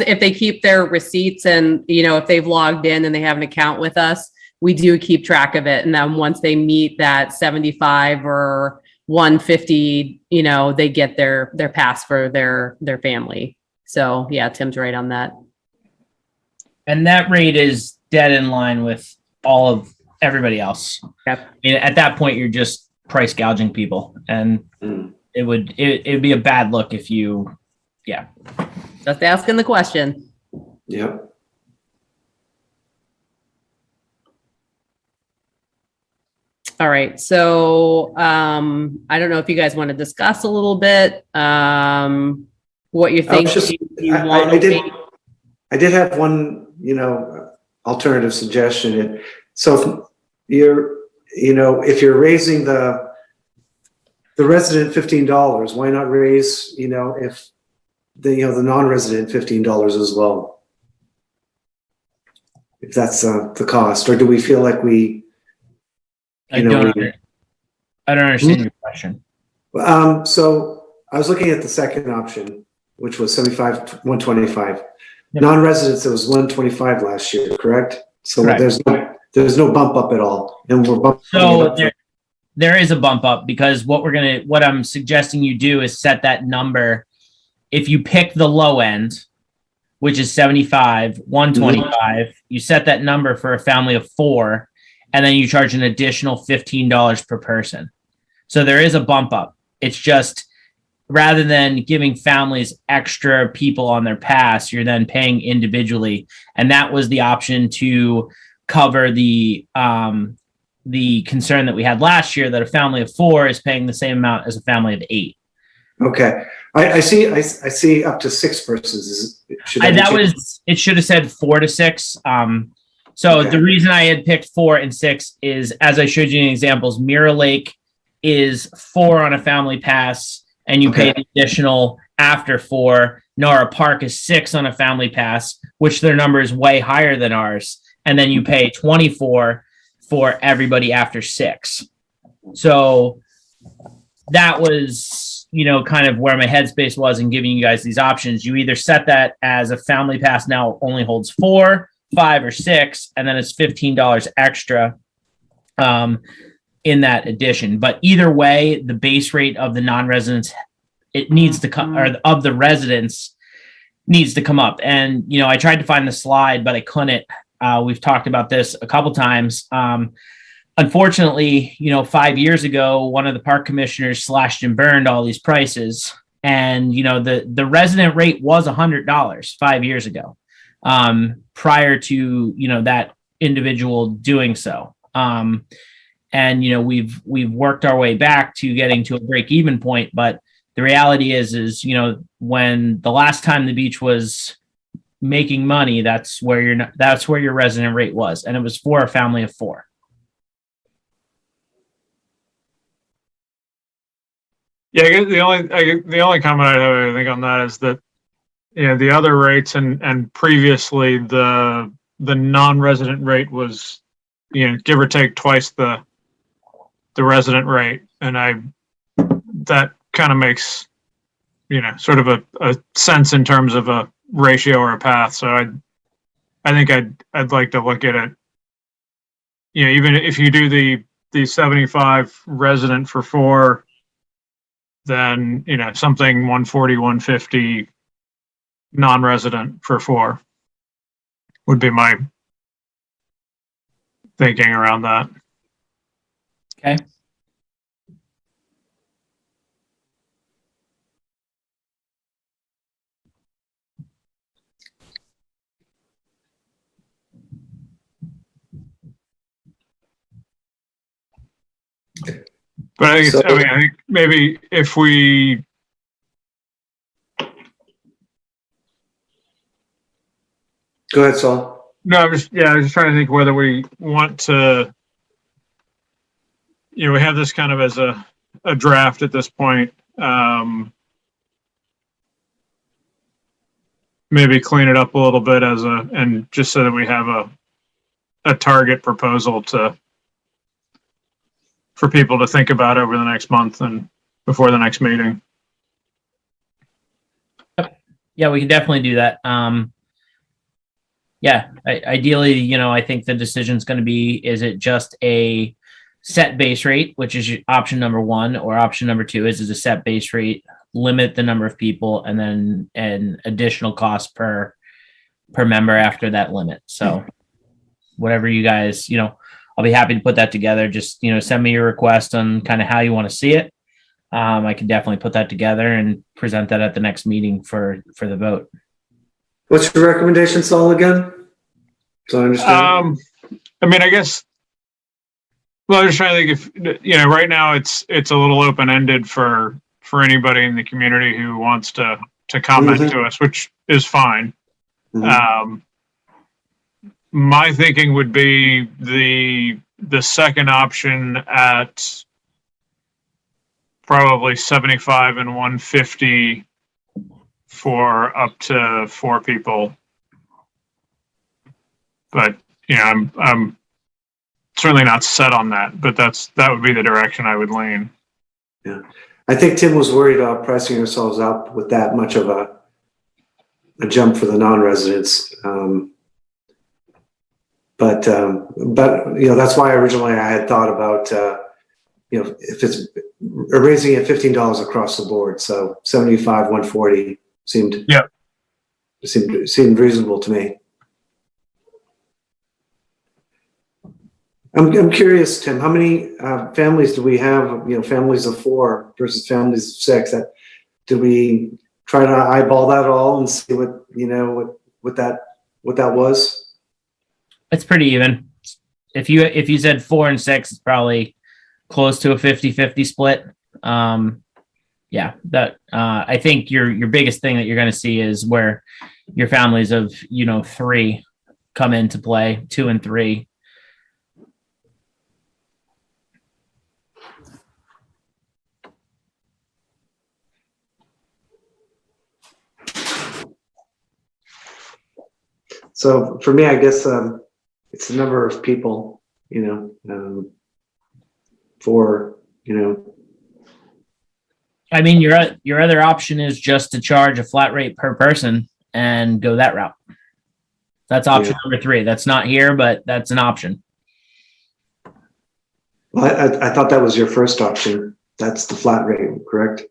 if they keep their receipts and, you know, if they've logged in and they have an account with us, we do keep track of it. And then once they meet that 75 or 150, you know, they get their pass for their family. So yeah, Tim's right on that. And that rate is dead in line with all of everybody else. Yep. I mean, at that point, you're just price gouging people, and it would be a bad look if you, Just asking the question. Yep. All right. So I don't know if you guys want to discuss a little bit what you think. I did have one, you know, alternative suggestion. So if you're raising the resident $15, why not raise, you know, if the non-resident $15 as well? If that's the cost, or do we feel like I don't understand your question. So I was looking at the second option, which was 75 to 125. Yep. Non-residents, it was 125 last year, correct? So Correct. there's no bump up at all, and we're bumping it So up. there is a bump up because what I'm suggesting you do is set that number. If you pick the low end, which is 75, 125, you set that number for a family of 4, and then you charge an additional $15 per person. So there is a bump up. It's just rather than giving families extra people on their pass, you're then paying individually. And that was the option to cover the concern that we had last year that a family of 4 is paying the same amount as a family of 8. Okay, I see up to 6 persons. It should have said 4 to 6. So Okay. the reason I had picked 4 and 6 is, as I showed you in examples, Mirror Lake is 4 on a family pass, and you pay an additional after 4. Nora Park is 6 on a family pass, which their number is way higher than ours, and then you pay 24 for everybody after 6. So that was, you know, kind of where my headspace was in giving you guys these options. You either set that as a family pass now only holds 4, 5, or 6, and then it's $15 extra in that addition. But either way, the base rate of the non-residents, it needs to come, or of the residents needs to come up. And, you know, I tried to find the slide, but I couldn't. We've talked about this a couple times. Unfortunately, you know, 5 years ago, one of the park commissioners slashed and burned all these prices. And, you know, the resident rate was $100 5 years ago, prior to, you know, that individual doing so. And, you know, we've worked our way back to getting to a break even point. But the reality is, you know, when the last time the beach was making money, that's where your resident rate was. And it was for a family of 4. Yeah, I guess the only comment I have, I think, on that is that, you know, the other rates and previously the non-resident rate was, you know, give or take twice the resident rate, and that kind of makes, you know, sort of a sense in terms of a ratio or a path. So I think I'd like to look at it, you know, even if you do the the 75 resident for 4, then, something 140, 150 non-resident for 4 would be my thinking around that. Okay. But I think, So- I think maybe if we, Go ahead, Saul. no, I was just trying to think whether we want to, we have this kind of as a draft at this point. Maybe clean it up a little bit and just so that we have a target proposal for people to think about over the next month and before the next meeting. Yeah, we can definitely do that. Ideally, I think the decision's going to be, is it just a set base rate, which is option number 1, or option number 2 is a set base rate, limit the number of people, and then an additional cost per member after that limit. So whatever you guys, I'll be happy to put that together. Just, send me your request on kind of how you want to see it. I can definitely put that together and present that at the next meeting for the vote. What's your recommendation, Saul, again? So I understand. I guess, well, I'm just trying to think if, right now it's a little open-ended for anybody in the community who wants to comment to us, which is fine. My thinking would be the second option at probably 75 and 150 for up to 4 people. But I'm certainly not set on that, but that would be the direction I would lean. Yeah, I think Tim was worried about pricing ourselves out with that much of a jump for the non-residents. But that's why originally I had thought about if it's raising it $15 across the board, so 75, 140 seemed reasonable to me. I'm curious, Tim, how many families do we have? Families of 4 versus families of 6. Did we try to eyeball that all and see what that was? It's pretty even. If you said 4 and 6, it's probably close to a 50-50 split. I think your biggest thing that you're going to see is where your families of 3 come into play, 2 and 3. So for me, I guess it's the number of people, Your other option is just to charge a flat rate per person and go that route. That's option number 3. That's not here, but that's an option. Well, I thought that was your first option. That's the flat rate, correct?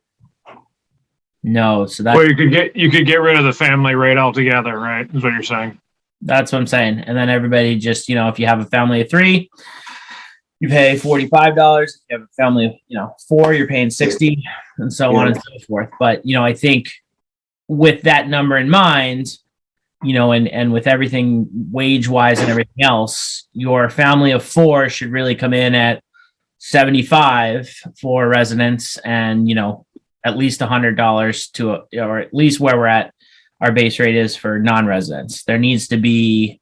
No, so that. Well, you could get rid of the family rate altogether, right? Is what you're saying. That's what I'm saying. And then everybody just, if you have a family of 3, you pay $45. If you have a family of, 4, you're paying $60, and so on and so forth. But, I think with that number in mind, and with everything wage wise and everything else, your family of 4 should really come in at 75 for residents and, at least $100 or at least where we're at our base rate is for non-residents. There needs to be,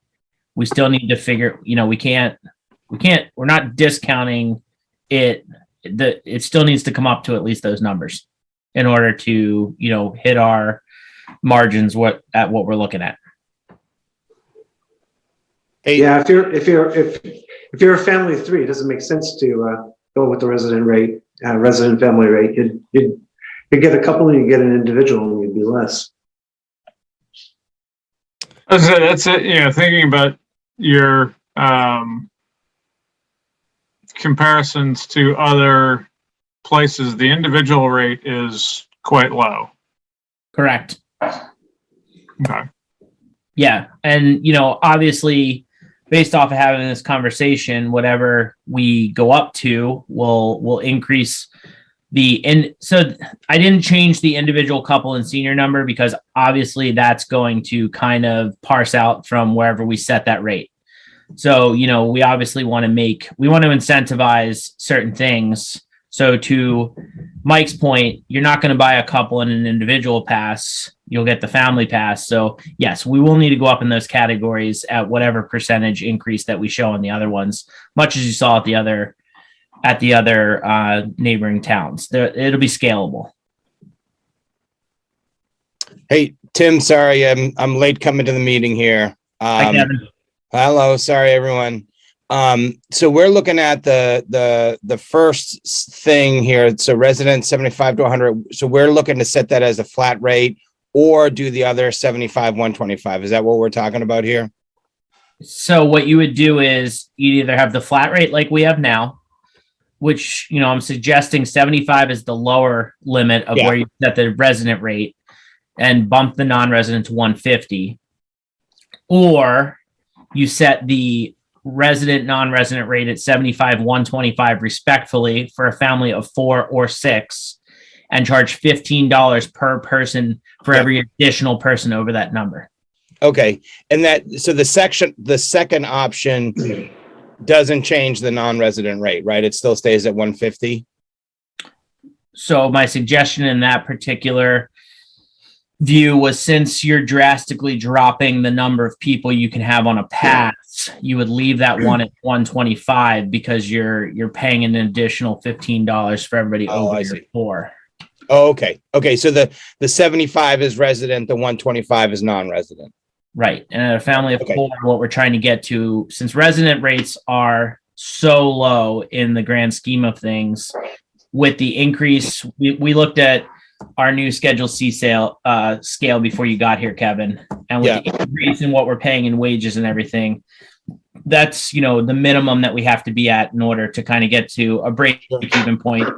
we still need to figure, we're not discounting it. It still needs to come up to at least those numbers in order to, hit our margins what we're looking at. Hey, Yeah, if you're a family of 3, it doesn't make sense to go with the resident family rate. You'd get a couple and you get an individual and you'd be less. That's it. Thinking about your comparisons to other places, the individual rate is quite low. Correct. Okay. Yeah. And, obviously, based off of having this conversation, whatever we go up to will increase so I didn't change the individual couple and senior number because obviously that's going to kind of parse out from wherever we set that rate. So, we obviously want to incentivize certain things. So to Mike's point, you're not going to buy a couple and an individual pass. You'll get the family pass. So yes, we will need to go up in those categories at whatever percentage increase that we show on the other ones, much as you saw at the other neighboring towns. It'll be scalable. Hey, Tim, sorry, I'm late coming to the meeting here. Hi, Kevin. Hello, sorry, everyone. So we're looking at the first thing here. So resident 75 to 100. So we're looking to set that as a flat rate or do the other 75, 125. Is that what we're talking about here? So what you would do is you'd either have the flat rate like we have now, which, I'm suggesting 75 is the lower limit of where you set the resident rate and bump the non-resident to 150, or you set the resident, non-resident rate at 75, 125 respectfully for a family of 4 or 6 and charge $15 per person for every additional person over that number. Okay. And so the second option doesn't change the non-resident rate, right? It still stays at 150. So my suggestion in that particular view was, since you're drastically dropping the number of people you can have on a pass, you would leave that one at 125 because you're paying an additional $15 for everybody over your 4. Oh, okay. Okay. So the 75 is resident, the 125 is non-resident. Right. And at a family of 4, what we're trying to get to, since resident rates are so low in the grand scheme of things, with the increase, we looked at our new Schedule C scale before you got here, Kevin. And with the increase in what we're paying in wages and everything, that's, the minimum that we have to be at in order to kind of get to a break-even point,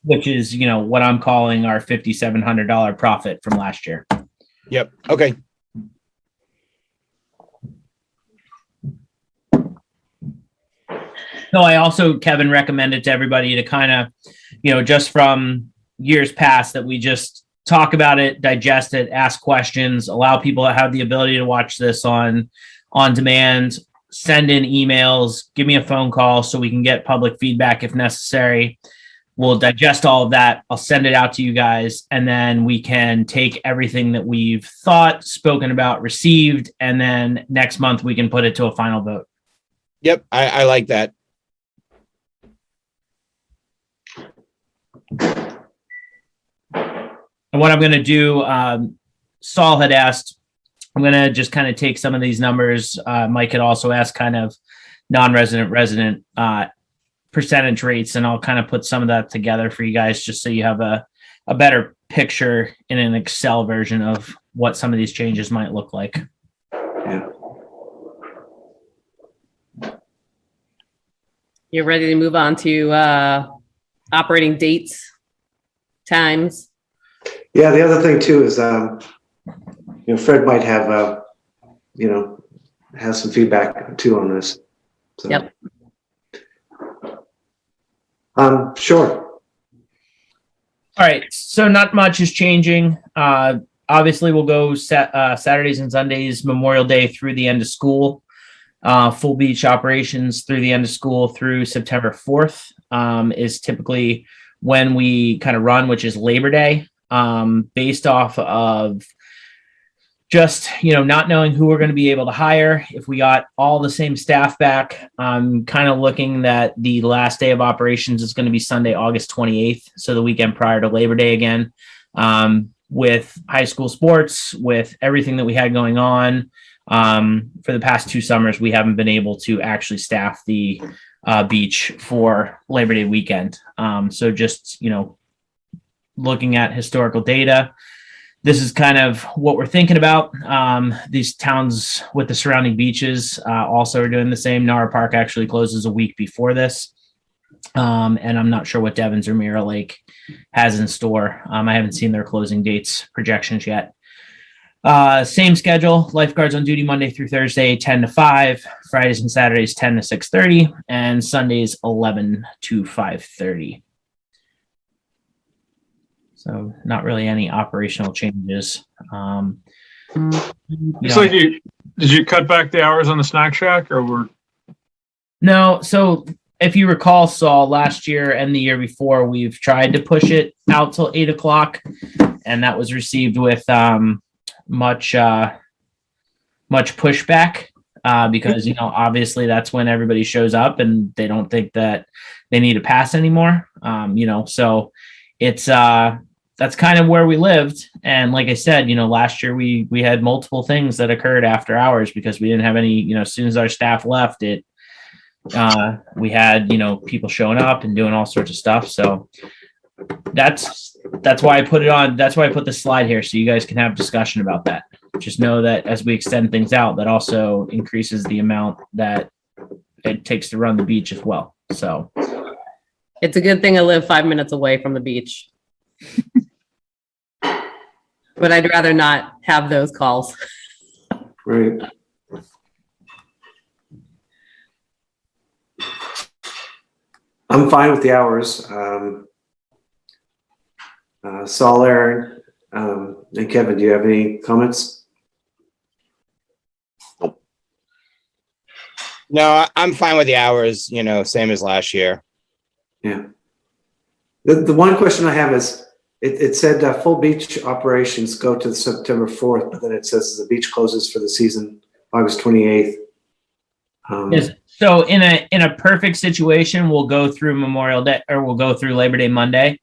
which is, what I'm calling our $5,700 profit from last year. Yep. Okay. So I also, Kevin, recommended to everybody to kind of, just from years past, that we just talk about it, digest it, ask questions, allow people to have the ability to watch this on demand, send in emails, give me a phone call so we can get public feedback if necessary. We'll digest all of that. I'll send it out to you guys, and then we can take everything that we've thought, spoken about, received, and then next month we can put it to a final vote. Yep. I like that. And what I'm going to do, Saul had asked, I'm going to just kind of take some of these numbers. Mike had also asked kind of non-resident, resident percentage rates, and I'll kind of put some of that together for you guys just so you have a better picture in an Excel version of what some of these changes might look like. Yeah. You're ready to move on to operating dates, times. Yeah, the other thing too is, Fred might have, have some feedback too on this. So. Yep. Sure. All right. So not much is changing. Obviously, we'll go Saturdays and Sundays, Memorial Day through the end of school. Full beach operations through the end of school through September 4th is typically when we kind of run, which is Labor Day. Based off of just, not knowing who we're going to be able to hire. If we got all the same staff back, I'm kind of looking that the last day of operations is going to be Sunday, August 28th. So the weekend prior to Labor Day again. With high school sports, with everything that we had going on, for the past 2 summers, we haven't been able to actually staff the beach for Labor Day weekend. So just, looking at historical data, this is kind of what we're thinking about. These towns with the surrounding beaches also are doing the same. Nara Park actually closes a week before this. And I'm not sure what Devon's or Mirror Lake has in store. I haven't seen their closing dates projections yet. Same schedule, lifeguards on duty Monday through Thursday, 10 to 5, Fridays and Saturdays, 10 to 6:30, and Sundays, 11 to 5:30. So not really any operational changes. It's like did you cut back the hours on the snack shack or were? No. So if you recall, Saul, last year and the year before, we've tried to push it out till 8 o'clock, and that was received with much pushback because obviously that's when everybody shows up and they don't think that they need a pass anymore. So it's that's kind of where we lived. And like I said, last year we had multiple things that occurred after hours because we didn't have any. As soon as our staff left, we had people showing up and doing all sorts of stuff. So that's why I put it on. That's why I put the slide here so you guys can have discussion about that. Just know that as we extend things out, that also increases the amount that it takes to run the beach as well. So It's a good thing I live 5 minutes away from the beach. But I'd rather not have those calls. Right. I'm fine with the hours. Saul, Aaron, and Kevin, do you have any comments? No, I'm fine with the hours, same as last year. Yeah. The one question I have is, it said full beach operations go to September 4th, but then it says the beach closes for the season August 28th. Yes. So in a perfect situation, we'll go through Memorial Day or we'll go through Labor Day Monday.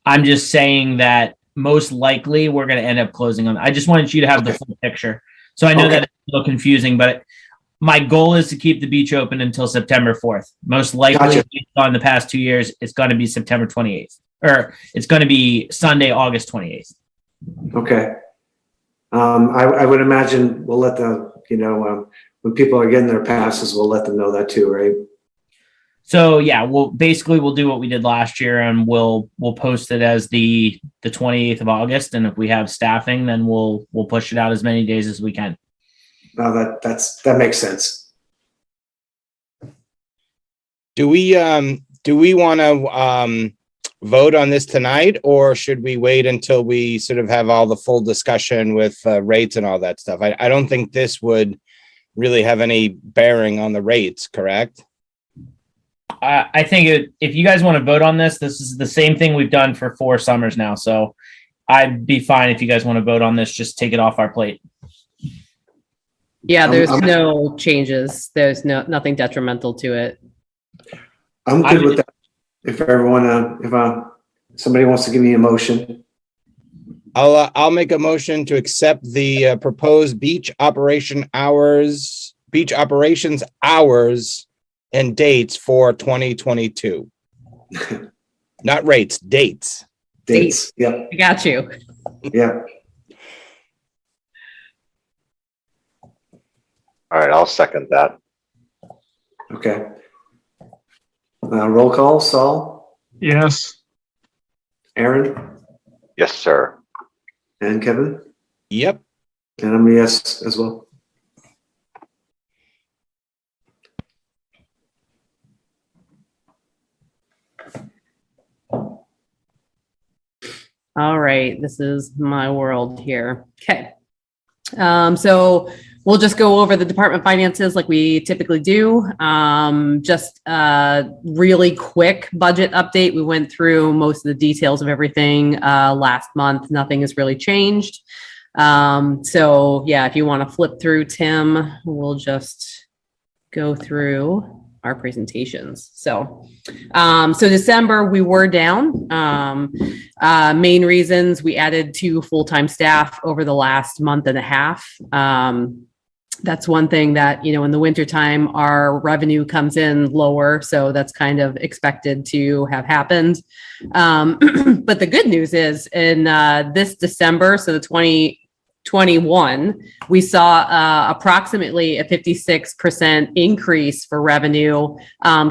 I'm just saying that most likely we're going to end up closing on. I just wanted you to have the full picture. So I know that it's a little confusing, but my goal is to keep the beach open until September 4th. Most likely, based on the past 2 years, it's going to be September 28th, or it's going to be Sunday, August 28th. Okay. I would imagine we'll let the, when people are getting their passes, we'll let them know that too, right? So yeah, we'll do what we did last year, and we'll post it as the 28th of August. And if we have staffing, then we'll push it out as many days as we can. No, that makes sense. Do we want to vote on this tonight, or should we wait until we sort of have all the full discussion with rates and all that stuff? I don't think this would really have any bearing on the rates, correct? I think if you guys want to vote on this is the same thing we've done for 4 summers now. So I'd be fine if you guys want to vote on this, just take it off our plate. Yeah, there's no changes. There's nothing detrimental to it. I'm good with that. If everyone, if somebody wants to give me a motion. I'll make a motion to accept the proposed beach operations hours and dates for 2022. Not rates, dates. Dates. Yep. I got you. Yeah. All right, I'll second that. Okay. Roll call. Saul, Yes. Aaron, Yes, sir. and Kevin, Yep. and I'm a yes as well. All right, this is my world here. Okay. So we'll just go over the department finances like we typically do. Just a really quick budget update. We went through most of the details of everything last month. Nothing has really changed. So yeah, if you want to flip through, Tim, we'll just go through our presentations. So December we were down. Main reasons, we added 2 full-time staff over the last month and a half. That's one thing that, in the wintertime, our revenue comes in lower. So that's kind of expected to have happened. But the good news is in this December, so the 21, we saw approximately a 56% increase for revenue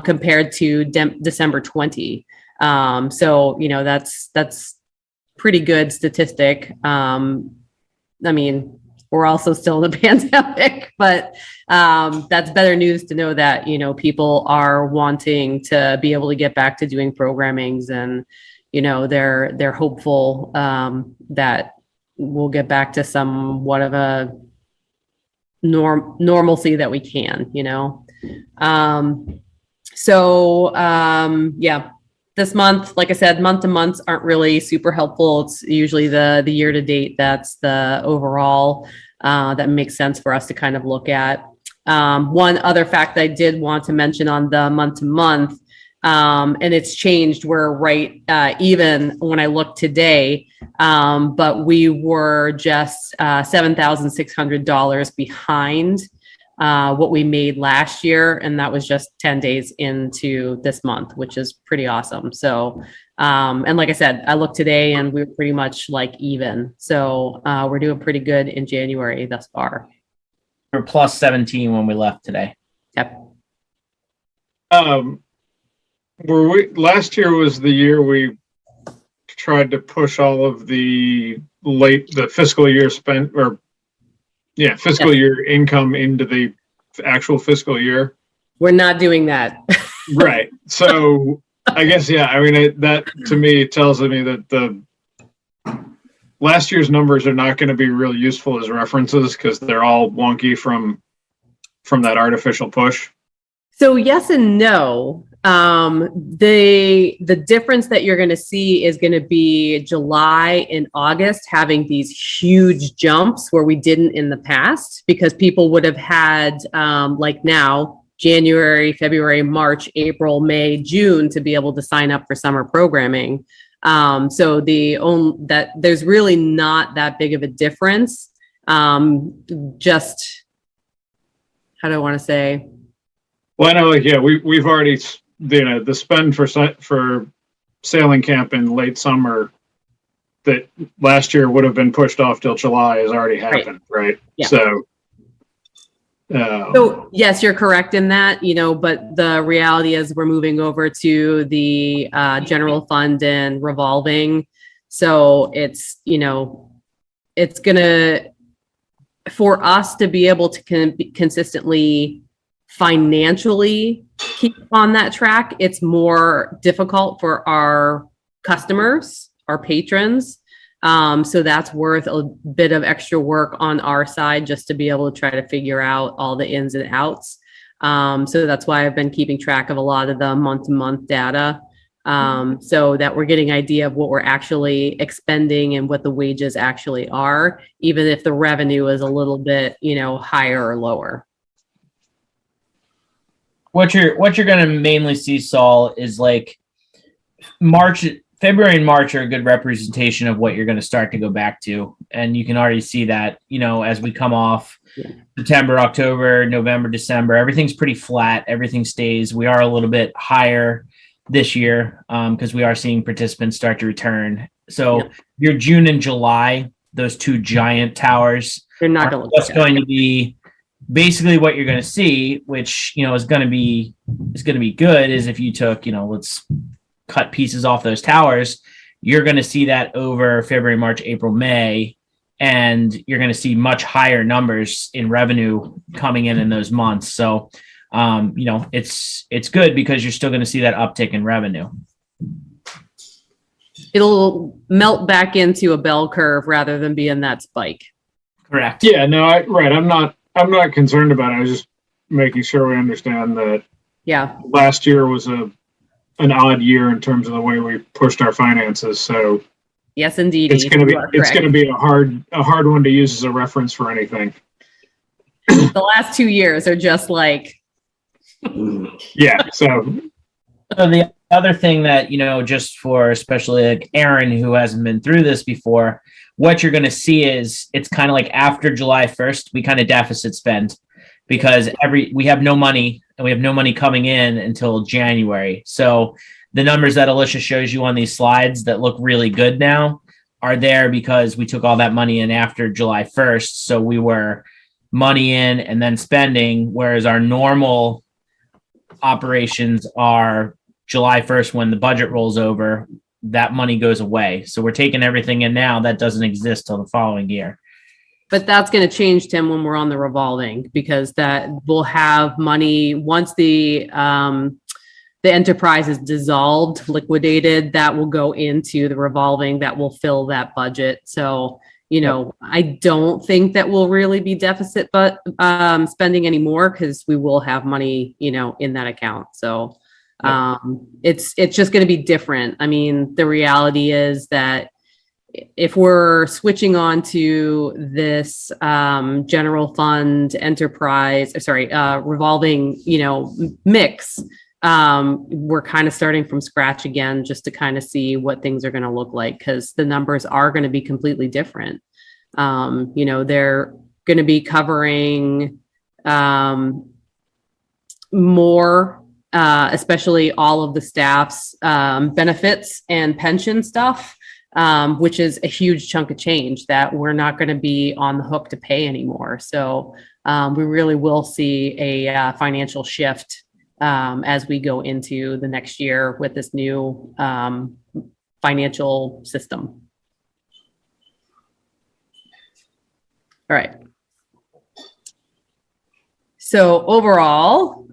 compared to December 20. So, that's pretty good statistic. I mean, we're also still in a pandemic, but that's better news to know that, people are wanting to be able to get back to doing programmings, and, they're hopeful that we'll get back to somewhat of a normalcy that we can, yeah. This month, like I said, month to months aren't really super helpful. It's usually the year to date that's the overall that makes sense for us to kind of look at. One other fact that I did want to mention on the month to month, and it's changed. We're right even when I look today, but we were just $7,600 behind what we made last year, and that was just 10 days into this month, which is pretty awesome. So, and like I said, I looked today and we were pretty much like even. So we're doing pretty good in January thus far. We're plus 17 when we left today. Yep. Last year was the year we tried to push all of the fiscal year spent, fiscal year income into the actual fiscal year. We're not doing that. Right. So I guess, that to me tells me that the last year's numbers are not going to be real useful as references because they're all wonky from that artificial push. So yes and no. The difference that you're going to see is going to be July and August having these huge jumps where we didn't in the past, because people would have had like now January, February, March, April, May, June to be able to sign up for summer programming. So there's really not that big of a difference. Just how do I want to say? Well, I know, we've already, the spend for sailing camp in late summer that last year would have been pushed off till July has already happened, right? Yeah. So yes, you're correct in that, but the reality is we're moving over to the general fund and revolving. So it's, it's gonna, for us to be able to consistently financially keep on that track, it's more difficult for our customers, our patrons. So that's worth a bit of extra work on our side just to be able to try to figure out all the ins and outs. So that's why I've been keeping track of a lot of the month-to-month data, so that we're getting an idea of what we're actually expending and what the wages actually are, even if the revenue is a little bit, higher or lower. What you're going to mainly see, Saul, is like February and March are a good representation of what you're going to start to go back to. And you can already see that, as we come off September, October, November, December, everything's pretty flat. Everything stays. We are a little bit higher this year because we are seeing participants start to return. So your June and July, those two giant towers, they're not going to what's going to be basically what you're going to see, which, is going to be good, is if you took, let's cut pieces off those towers, you're going to see that over February, March, April, May, and you're going to see much higher numbers in revenue coming in those months. So, it's good because you're still going to see that uptick in revenue. It'll melt back into a bell curve rather than being that spike. Correct. Yeah, no, I'm not concerned about it. I was just making sure we understand that. Yeah. Last year was an odd year in terms of the way we pushed our finances. So yes, indeed. It's going to be a hard one to use as a reference for anything. The last 2 years are just like. Yeah. So the other thing that, just for especially like Aaron, who hasn't been through this before, what you're going to see is it's kind of like after July 1st, we kind of deficit spend because we have no money and we have no money coming in until January. So the numbers that Alicia shows you on these slides that look really good now, are there because we took all that money in after July 1st. So we were money in and then spending, whereas our normal operations are July 1st when the budget rolls over, that money goes away. So we're taking everything in now that doesn't exist till the following year. But that's going to change, Tim, when we're on the revolving, because that will have money once the enterprise is dissolved, liquidated, that will go into the revolving, that will fill that budget. So, you know, I don't think that we'll really be deficit, but spending anymore, because we will have money, you know, in that account. So it's just going to be different. I mean, the reality is that if we're switching on to this general fund enterprise, revolving, you know, mix, we're kind of starting from scratch again, just to kind of see what things are going to look like, because the numbers are going to be completely different. You know, they're going to be covering more, especially all of the staff's benefits and pension stuff. Which is a huge chunk of change that we're not going to be on the hook to pay anymore. So we really will see a financial shift as we go into the next year with this new financial system. All right. So overall,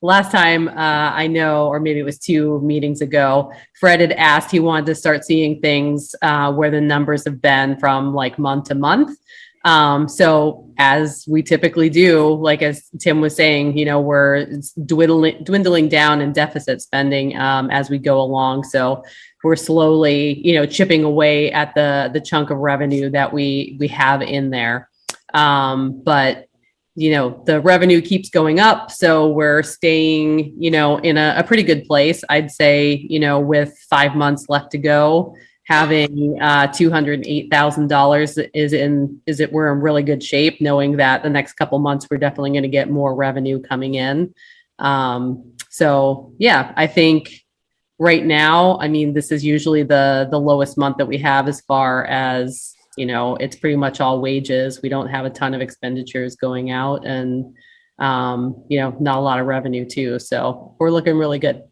last time, I know, or maybe it was 2 meetings ago, Fred had asked, he wanted to start seeing things where the numbers have been from like month to month. So as we typically do, like as Tim was saying, you know, we're dwindling down in deficit spending as we go along. So we're slowly, you know, chipping away at the chunk of revenue that we have in there. But you know, the revenue keeps going up. So we're staying, you know, in a pretty good place. I'd say, you know, with 5 months left to go, having $208,000 we're in really good shape, knowing that the next couple months, we're definitely going to get more revenue coming in. So yeah, I think right now, I mean, this is usually the lowest month that we have as far as, you know, it's pretty much all wages. We don't have a ton of expenditures going out and, you know, not a lot of revenue too. So we're looking really good.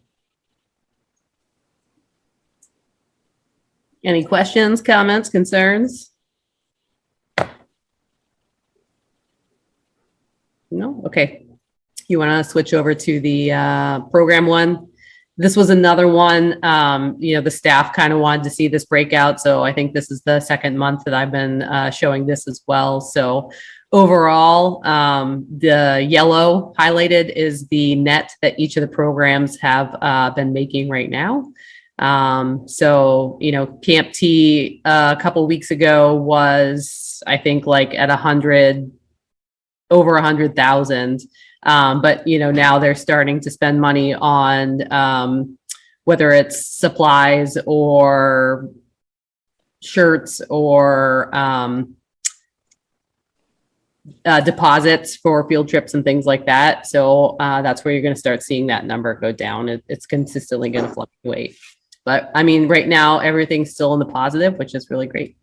Any questions, comments, concerns? No? Okay. You want to switch over to the program one? This was another one, you know, the staff kind of wanted to see this breakout. So I think this is the second month that I've been showing this as well. So overall, the yellow highlighted is the net that each of the programs have been making right now. So, you know, Camp T a couple weeks ago was, I think, like at over 100,000. But, you know, now they're starting to spend money on whether it's supplies or shirts or deposits for field trips and things like that. So that's where you're going to start seeing that number go down. It's consistently going to fluctuate. But I mean, right now, everything's still in the positive, which is really great.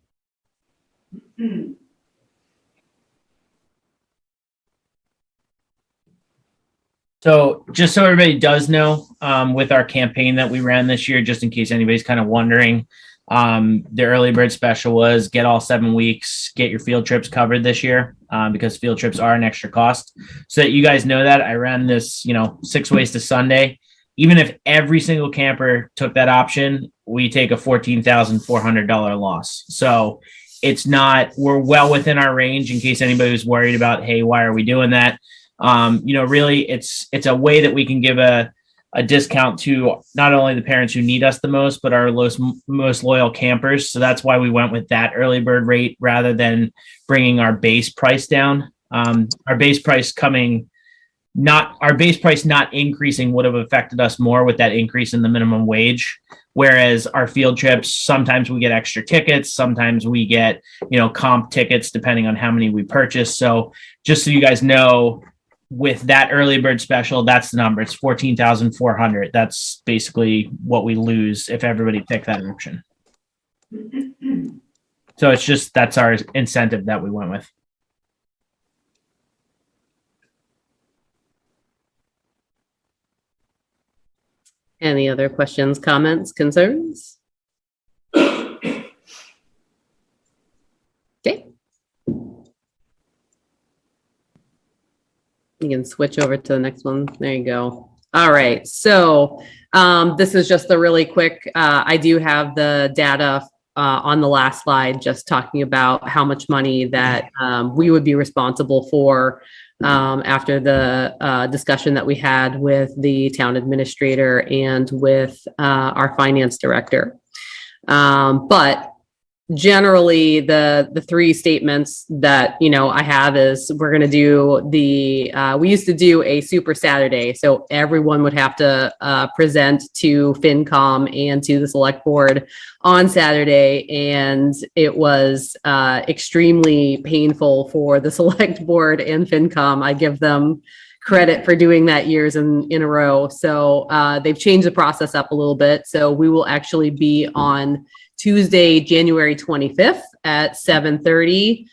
So just so everybody does know, with our campaign that we ran this year, just in case anybody's kind of wondering, the early bird special was get all 7 weeks, get your field trips covered this year, because field trips are an extra cost. So that you guys know that I ran this, you know, 6 ways to Sunday. Even if every single camper took that option, we take a $14,400 loss. So it's not, we're well within our range in case anybody was worried about, hey, why are we doing that? You know, really, it's a way that we can give a discount to not only the parents who need us the most, but our most loyal campers. So that's why we went with that early bird rate rather than bringing our base price down. Our base price not increasing would have affected us more with that increase in the minimum wage. Whereas our field trips, sometimes we get extra tickets, sometimes we get, you know, comp tickets depending on how many we purchase. So just so you guys know, with that early bird special, that's the number. It's 14,400. That's basically what we lose if everybody picked that option. So it's just, that's our incentive that we went with. Any other questions, comments, concerns? Okay. You can switch over to the next one. There you go. All right. So this is just a really quick, I do have the data on the last slide, just talking about how much money that we would be responsible for after the discussion that we had with the town administrator and with our finance director. But generally the three statements that, you know, I have is we're going to do the, we used to do a super Saturday. So everyone would have to present to FinCom and to the select board on Saturday. And it was extremely painful for the select board and FinCom. I give them credit for doing that years in a row. So they've changed the process up a little bit. So we will actually be on Tuesday, January 25th at 7:30.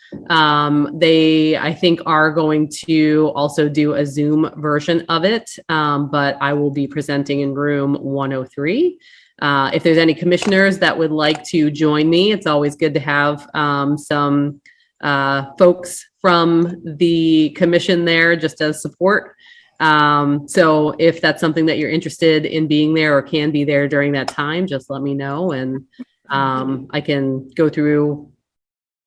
They, I think, are going to also do a Zoom version of it, but I will be presenting in room 103. If there's any commissioners that would like to join me, it's always good to have some folks from the commission there just as support. So if that's something that you're interested in being there or can be there during that time, just let me know, and I can go through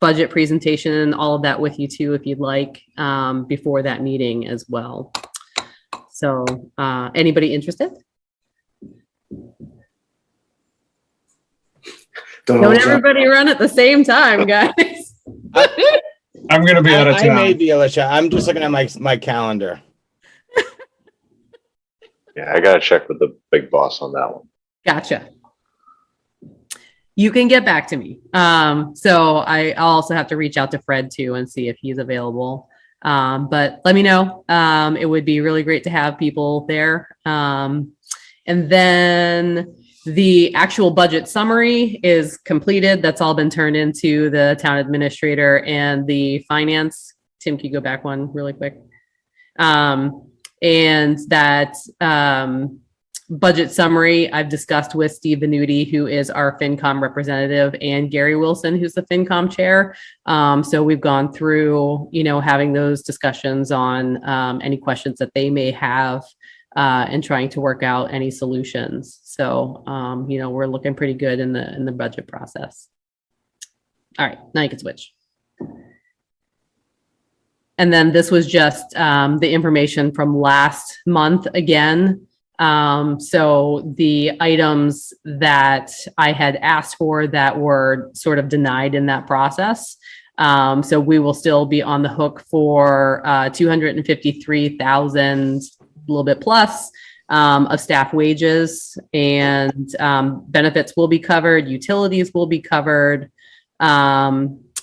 budget presentation and all of that with you too, if you'd like, before that meeting as well. So, anybody interested? Don't everybody run at the same time, guys. I'm going to be out of town. I may be, Alicia. I'm just looking at my calendar. Yeah, I gotta check with the big boss on that one. Gotcha. You can get back to me. So I'll also have to reach out to Fred too and see if he's available. But let me know. It would be really great to have people there. And then the actual budget summary is completed. That's all been turned into the town administrator and the finance. Tim, can you go back one really quick? And that budget summary I've discussed with Steve Venuti, who is our FinCom representative, and Gary Wilson, who's the FinCom chair. So we've gone through, you know, having those discussions on any questions that they may have and trying to work out any solutions. So, you know, we're looking pretty good in the budget process. All right, now you can switch. And then this was just the information from last month again. So the items that I had asked for that were sort of denied in that process. So we will still be on the hook for 253,000, a little bit plus, of staff wages, and benefits will be covered, utilities will be covered.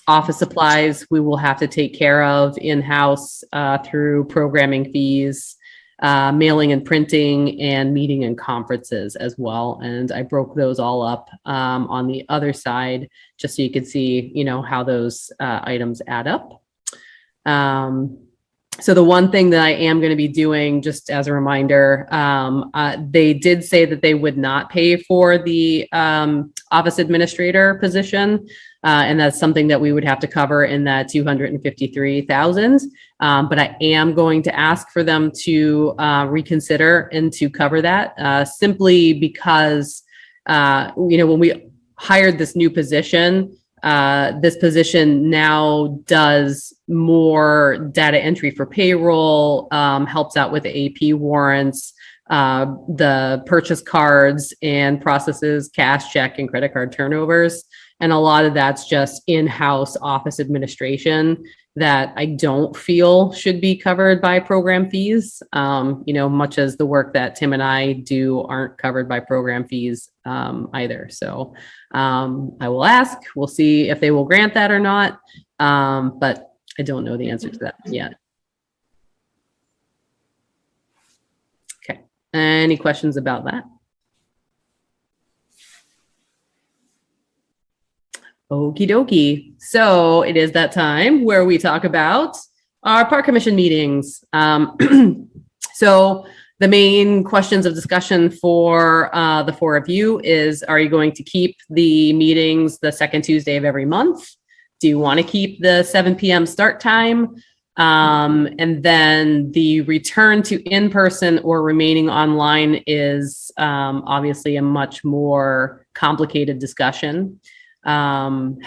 Office supplies, we will have to take care of in-house through programming fees, mailing and printing, and meeting and conferences as well. And I broke those all up on the other side, just so you could see, you know, how those items add up. So the one thing that I am going to be doing, just as a reminder, they did say that they would not pay for the office administrator position. And that's something that we would have to cover in that 253,000. But I am going to ask for them to reconsider and to cover that simply because, you know, when we hired this new position, this position now does more data entry for payroll, helps out with the AP warrants, the purchase cards, and processes cash, check, and credit card turnovers. And a lot of that's just in-house office administration that I don't feel should be covered by program fees. You know, much as the work that Tim and I do aren't covered by program fees either. So I will ask, we'll see if they will grant that or not. But I don't know the answer to that yet. Any questions about that? Okie dokie. So it is that time where we talk about our park commission meetings. So the main questions of discussion for the four of you is, are you going to keep the meetings the second Tuesday of every month? Do you want to keep the 7 p.m. start time? And then the return to in-person or remaining online is obviously a much more complicated discussion. However,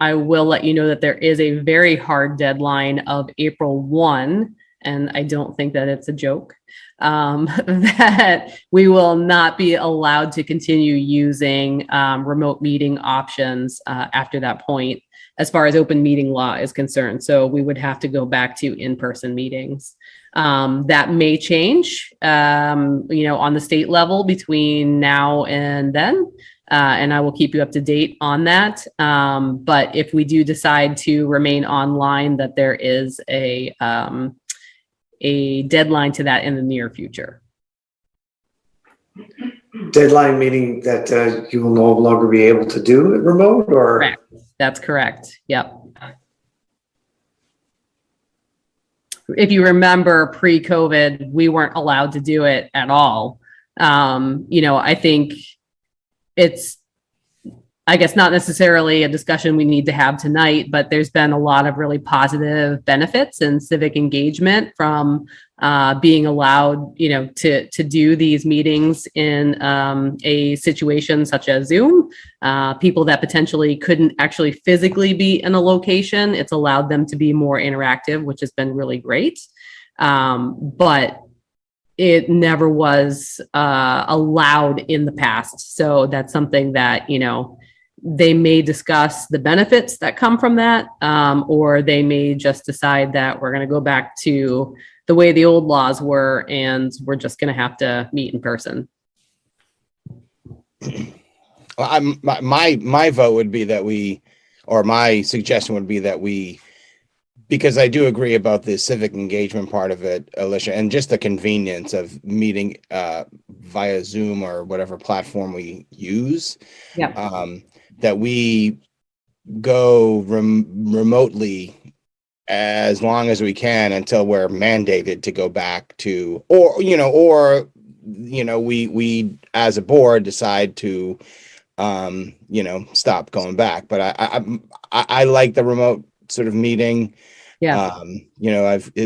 I will let you know that there is a very hard deadline of April 1, and I don't think that it's a joke, that we will not be allowed to continue using remote meeting options after that point, as far as open meeting law is concerned. So we would have to go back to in-person meetings. That may change, on the state level between now and then. And I will keep you up to date on that. But if we do decide to remain online, that there is a deadline to that in the near future. Deadline meaning that you will no longer be able to do it remote, or? Correct. That's correct. Yep. If you remember pre-COVID, we weren't allowed to do it at all. I think it's, I guess, not necessarily a discussion we need to have tonight, but there's been a lot of really positive benefits and civic engagement from being allowed, to do these meetings in a situation such as Zoom. People that potentially couldn't actually physically be in a location, it's allowed them to be more interactive, which has been really great. But it never was allowed in the past. So that's something that, they may discuss the benefits that come from that, or they may just decide that we're going to go back to the way the old laws were, and we're just going to have to meet in person. Well, my vote would be that my suggestion would be that because I do agree about the civic engagement part of it, Alicia, and just the convenience of meeting via Zoom or whatever platform we use. Yeah. That we go remotely as long as we can until we're mandated to go back to, or we as a board decide to, stop going back. But I like the remote sort of meeting. Yeah.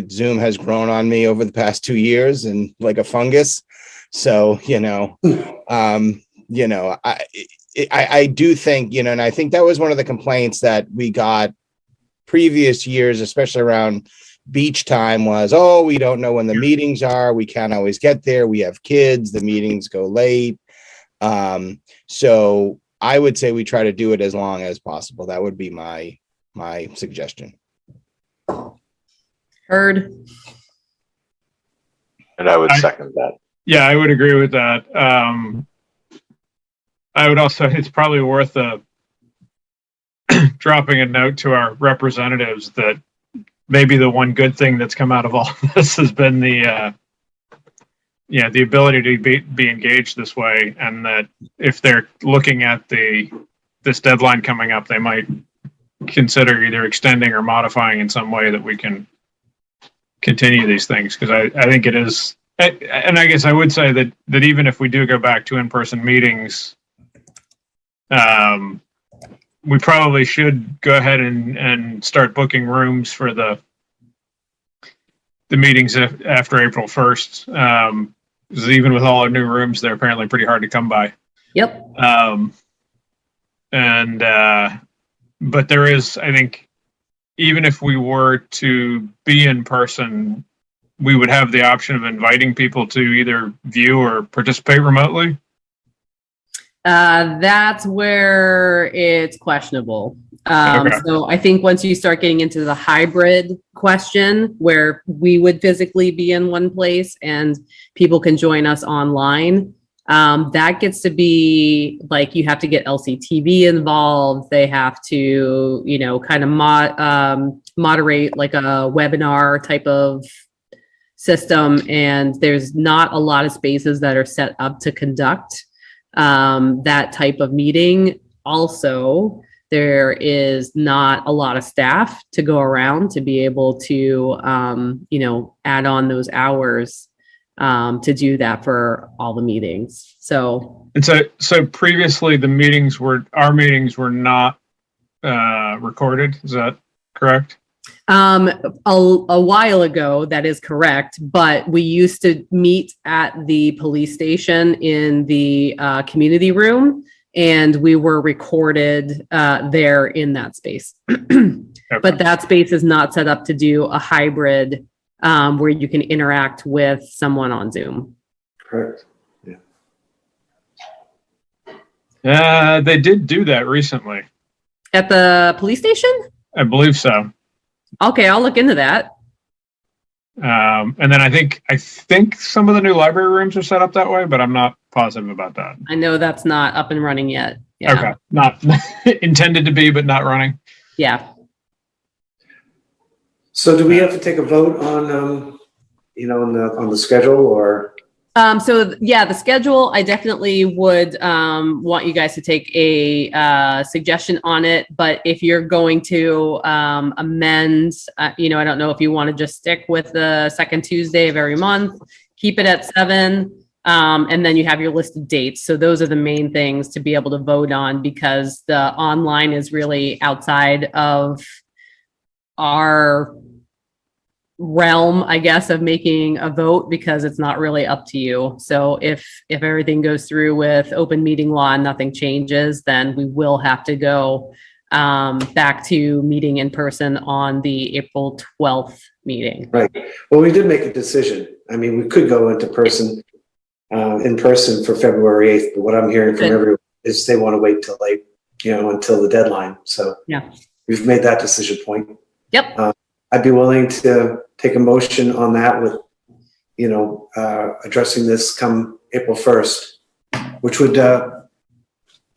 Zoom has grown on me over the past 2 years and like a fungus. So, I do think, and I think that was one of the complaints that we got previous years, especially around beach time, was, we don't know when the meetings are. We can't always get there. We have kids. The meetings go late. So I would say we try to do it as long as possible. That would be my suggestion. Heard. And I would second that. Yeah, I would agree with that. I would also, it's probably worth dropping a note to our representatives that maybe the one good thing that's come out of all this has been the ability to be engaged this way, and that if they're looking at this deadline coming up, they might consider either extending or modifying in some way that we can continue these things. Because I think it is, and I guess I would say that even if we do go back to in-person meetings, we probably should go ahead and start booking rooms for the meetings after April 1st. Because even with all our new rooms, they're apparently pretty hard to come by. Yep. But there is, I think, even if we were to be in person, we would have the option of inviting people to either view or participate remotely. That's where it's questionable. Okay. So I think once you start getting into the hybrid question, where we would physically be in one place and people can join us online, that gets to be like, you have to get LCTV involved. They have to, kind of moderate like a webinar type of system, and there's not a lot of spaces that are set up to conduct that type of meeting. Also, there is not a lot of staff to go around to be able to, add on those hours to do that for all the meetings. So, And so previously our meetings were not recorded. Is that correct? a while ago, that is correct, but we used to meet at the police station in the community room, and we were recorded there in that space. But that space is not set up to do a hybrid where you can interact with someone on Zoom. Correct. They did do that recently. At the police station? I believe so. Okay, I'll look into that. And then I think some of the new library rooms are set up that way, but I'm not positive about that. I know that's not up and running yet. Yeah. Okay. Not intended to be, but not running. Yeah. So do we have to take a vote on, on the schedule, or? So yeah, the schedule, I definitely would want you guys to take a suggestion on it. But if you're going to amend, I don't know if you want to just stick with the second Tuesday of every month, keep it at 7, and then you have your list of dates. So those are the main things to be able to vote on, because the online is really outside of our realm, I guess, of making a vote, because it's not really up to you. So if everything goes through with open meeting law and nothing changes, then we will have to go back to meeting in person on the April 12th meeting. Right. Well, we did make a decision. I mean, we could go in person for February 8th, but what I'm hearing from everyone is they want to wait till until the deadline. So yeah, we've made that decision point. Yep. I'd be willing to take a motion on that with, addressing this come April 1st, which would, that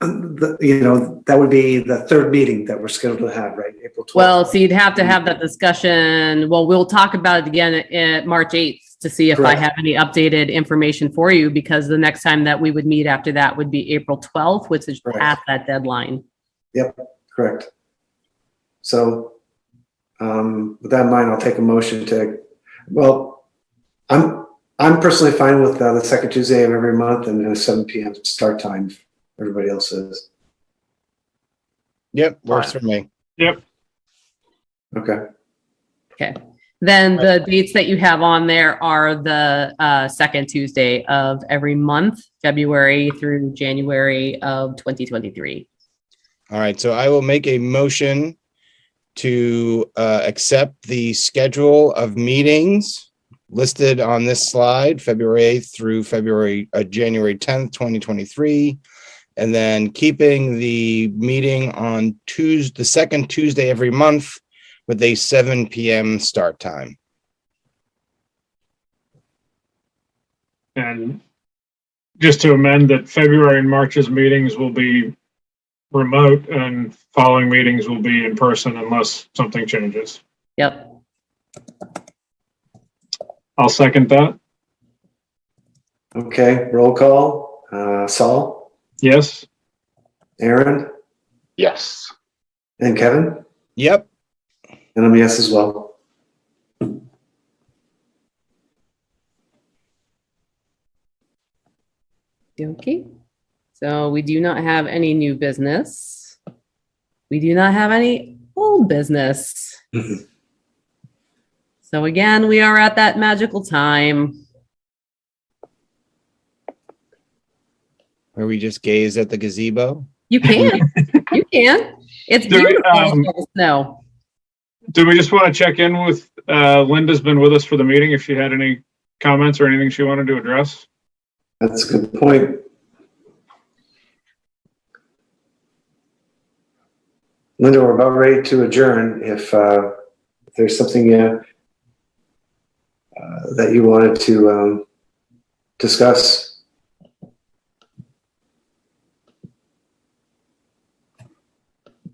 would be the third meeting that we're scheduled to have, right? April 12th. Well, so you'd have to have that discussion. Well, we'll talk about it again at March 8th to see if Correct. I have any updated information for you, because the next time that we would meet after that would be April 12th, which is Correct. past that deadline. Yep, correct. So, with that in mind, I'll take a motion to, I'm personally fine with the second Tuesday of every month and a 7 p.m. start time. Everybody else is. Yep, works for me. Yep. Okay. Okay. Then the dates that you have on there are the second Tuesday of every month, February through January of 2023. All right, so I will make a motion to accept the schedule of meetings listed on this slide, February 8th through January 10th, 2023. And then keeping the meeting on the second Tuesday every month with a 7 p.m. start time. And just to amend that, February and March's meetings will be remote, and following meetings will be in person unless something changes. Yep. I'll second that. Okay, roll call. Saul, Yes. Aaron, Yes. and Kevin, Yep. and I'm a yes as well. Okay. So we do not have any new business. We do not have any old business. So again, we are at that magical time. Where we just gaze at the gazebo. You can. You can. It's Do we, beautiful snow. Do we just want to check in with, Linda's been with us for the meeting, if she had any comments or anything she wanted to address? That's a good point. Linda, we're about ready to adjourn. If there's something that you wanted to discuss.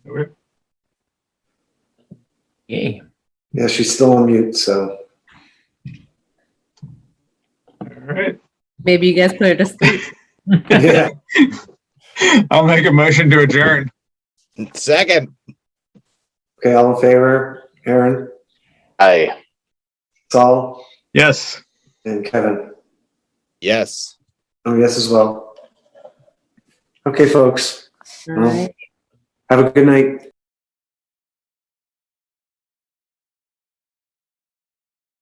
Okay. Yay. Yeah, she's still on mute, so. right. Maybe you guys put her to sleep. Yeah. I'll make a motion to adjourn. Second. Okay, all in favor? Aaron, Aye. Saul, Yes. and Kevin. Yes. Oh, yes, as well. Okay, folks. All right. Have a good night.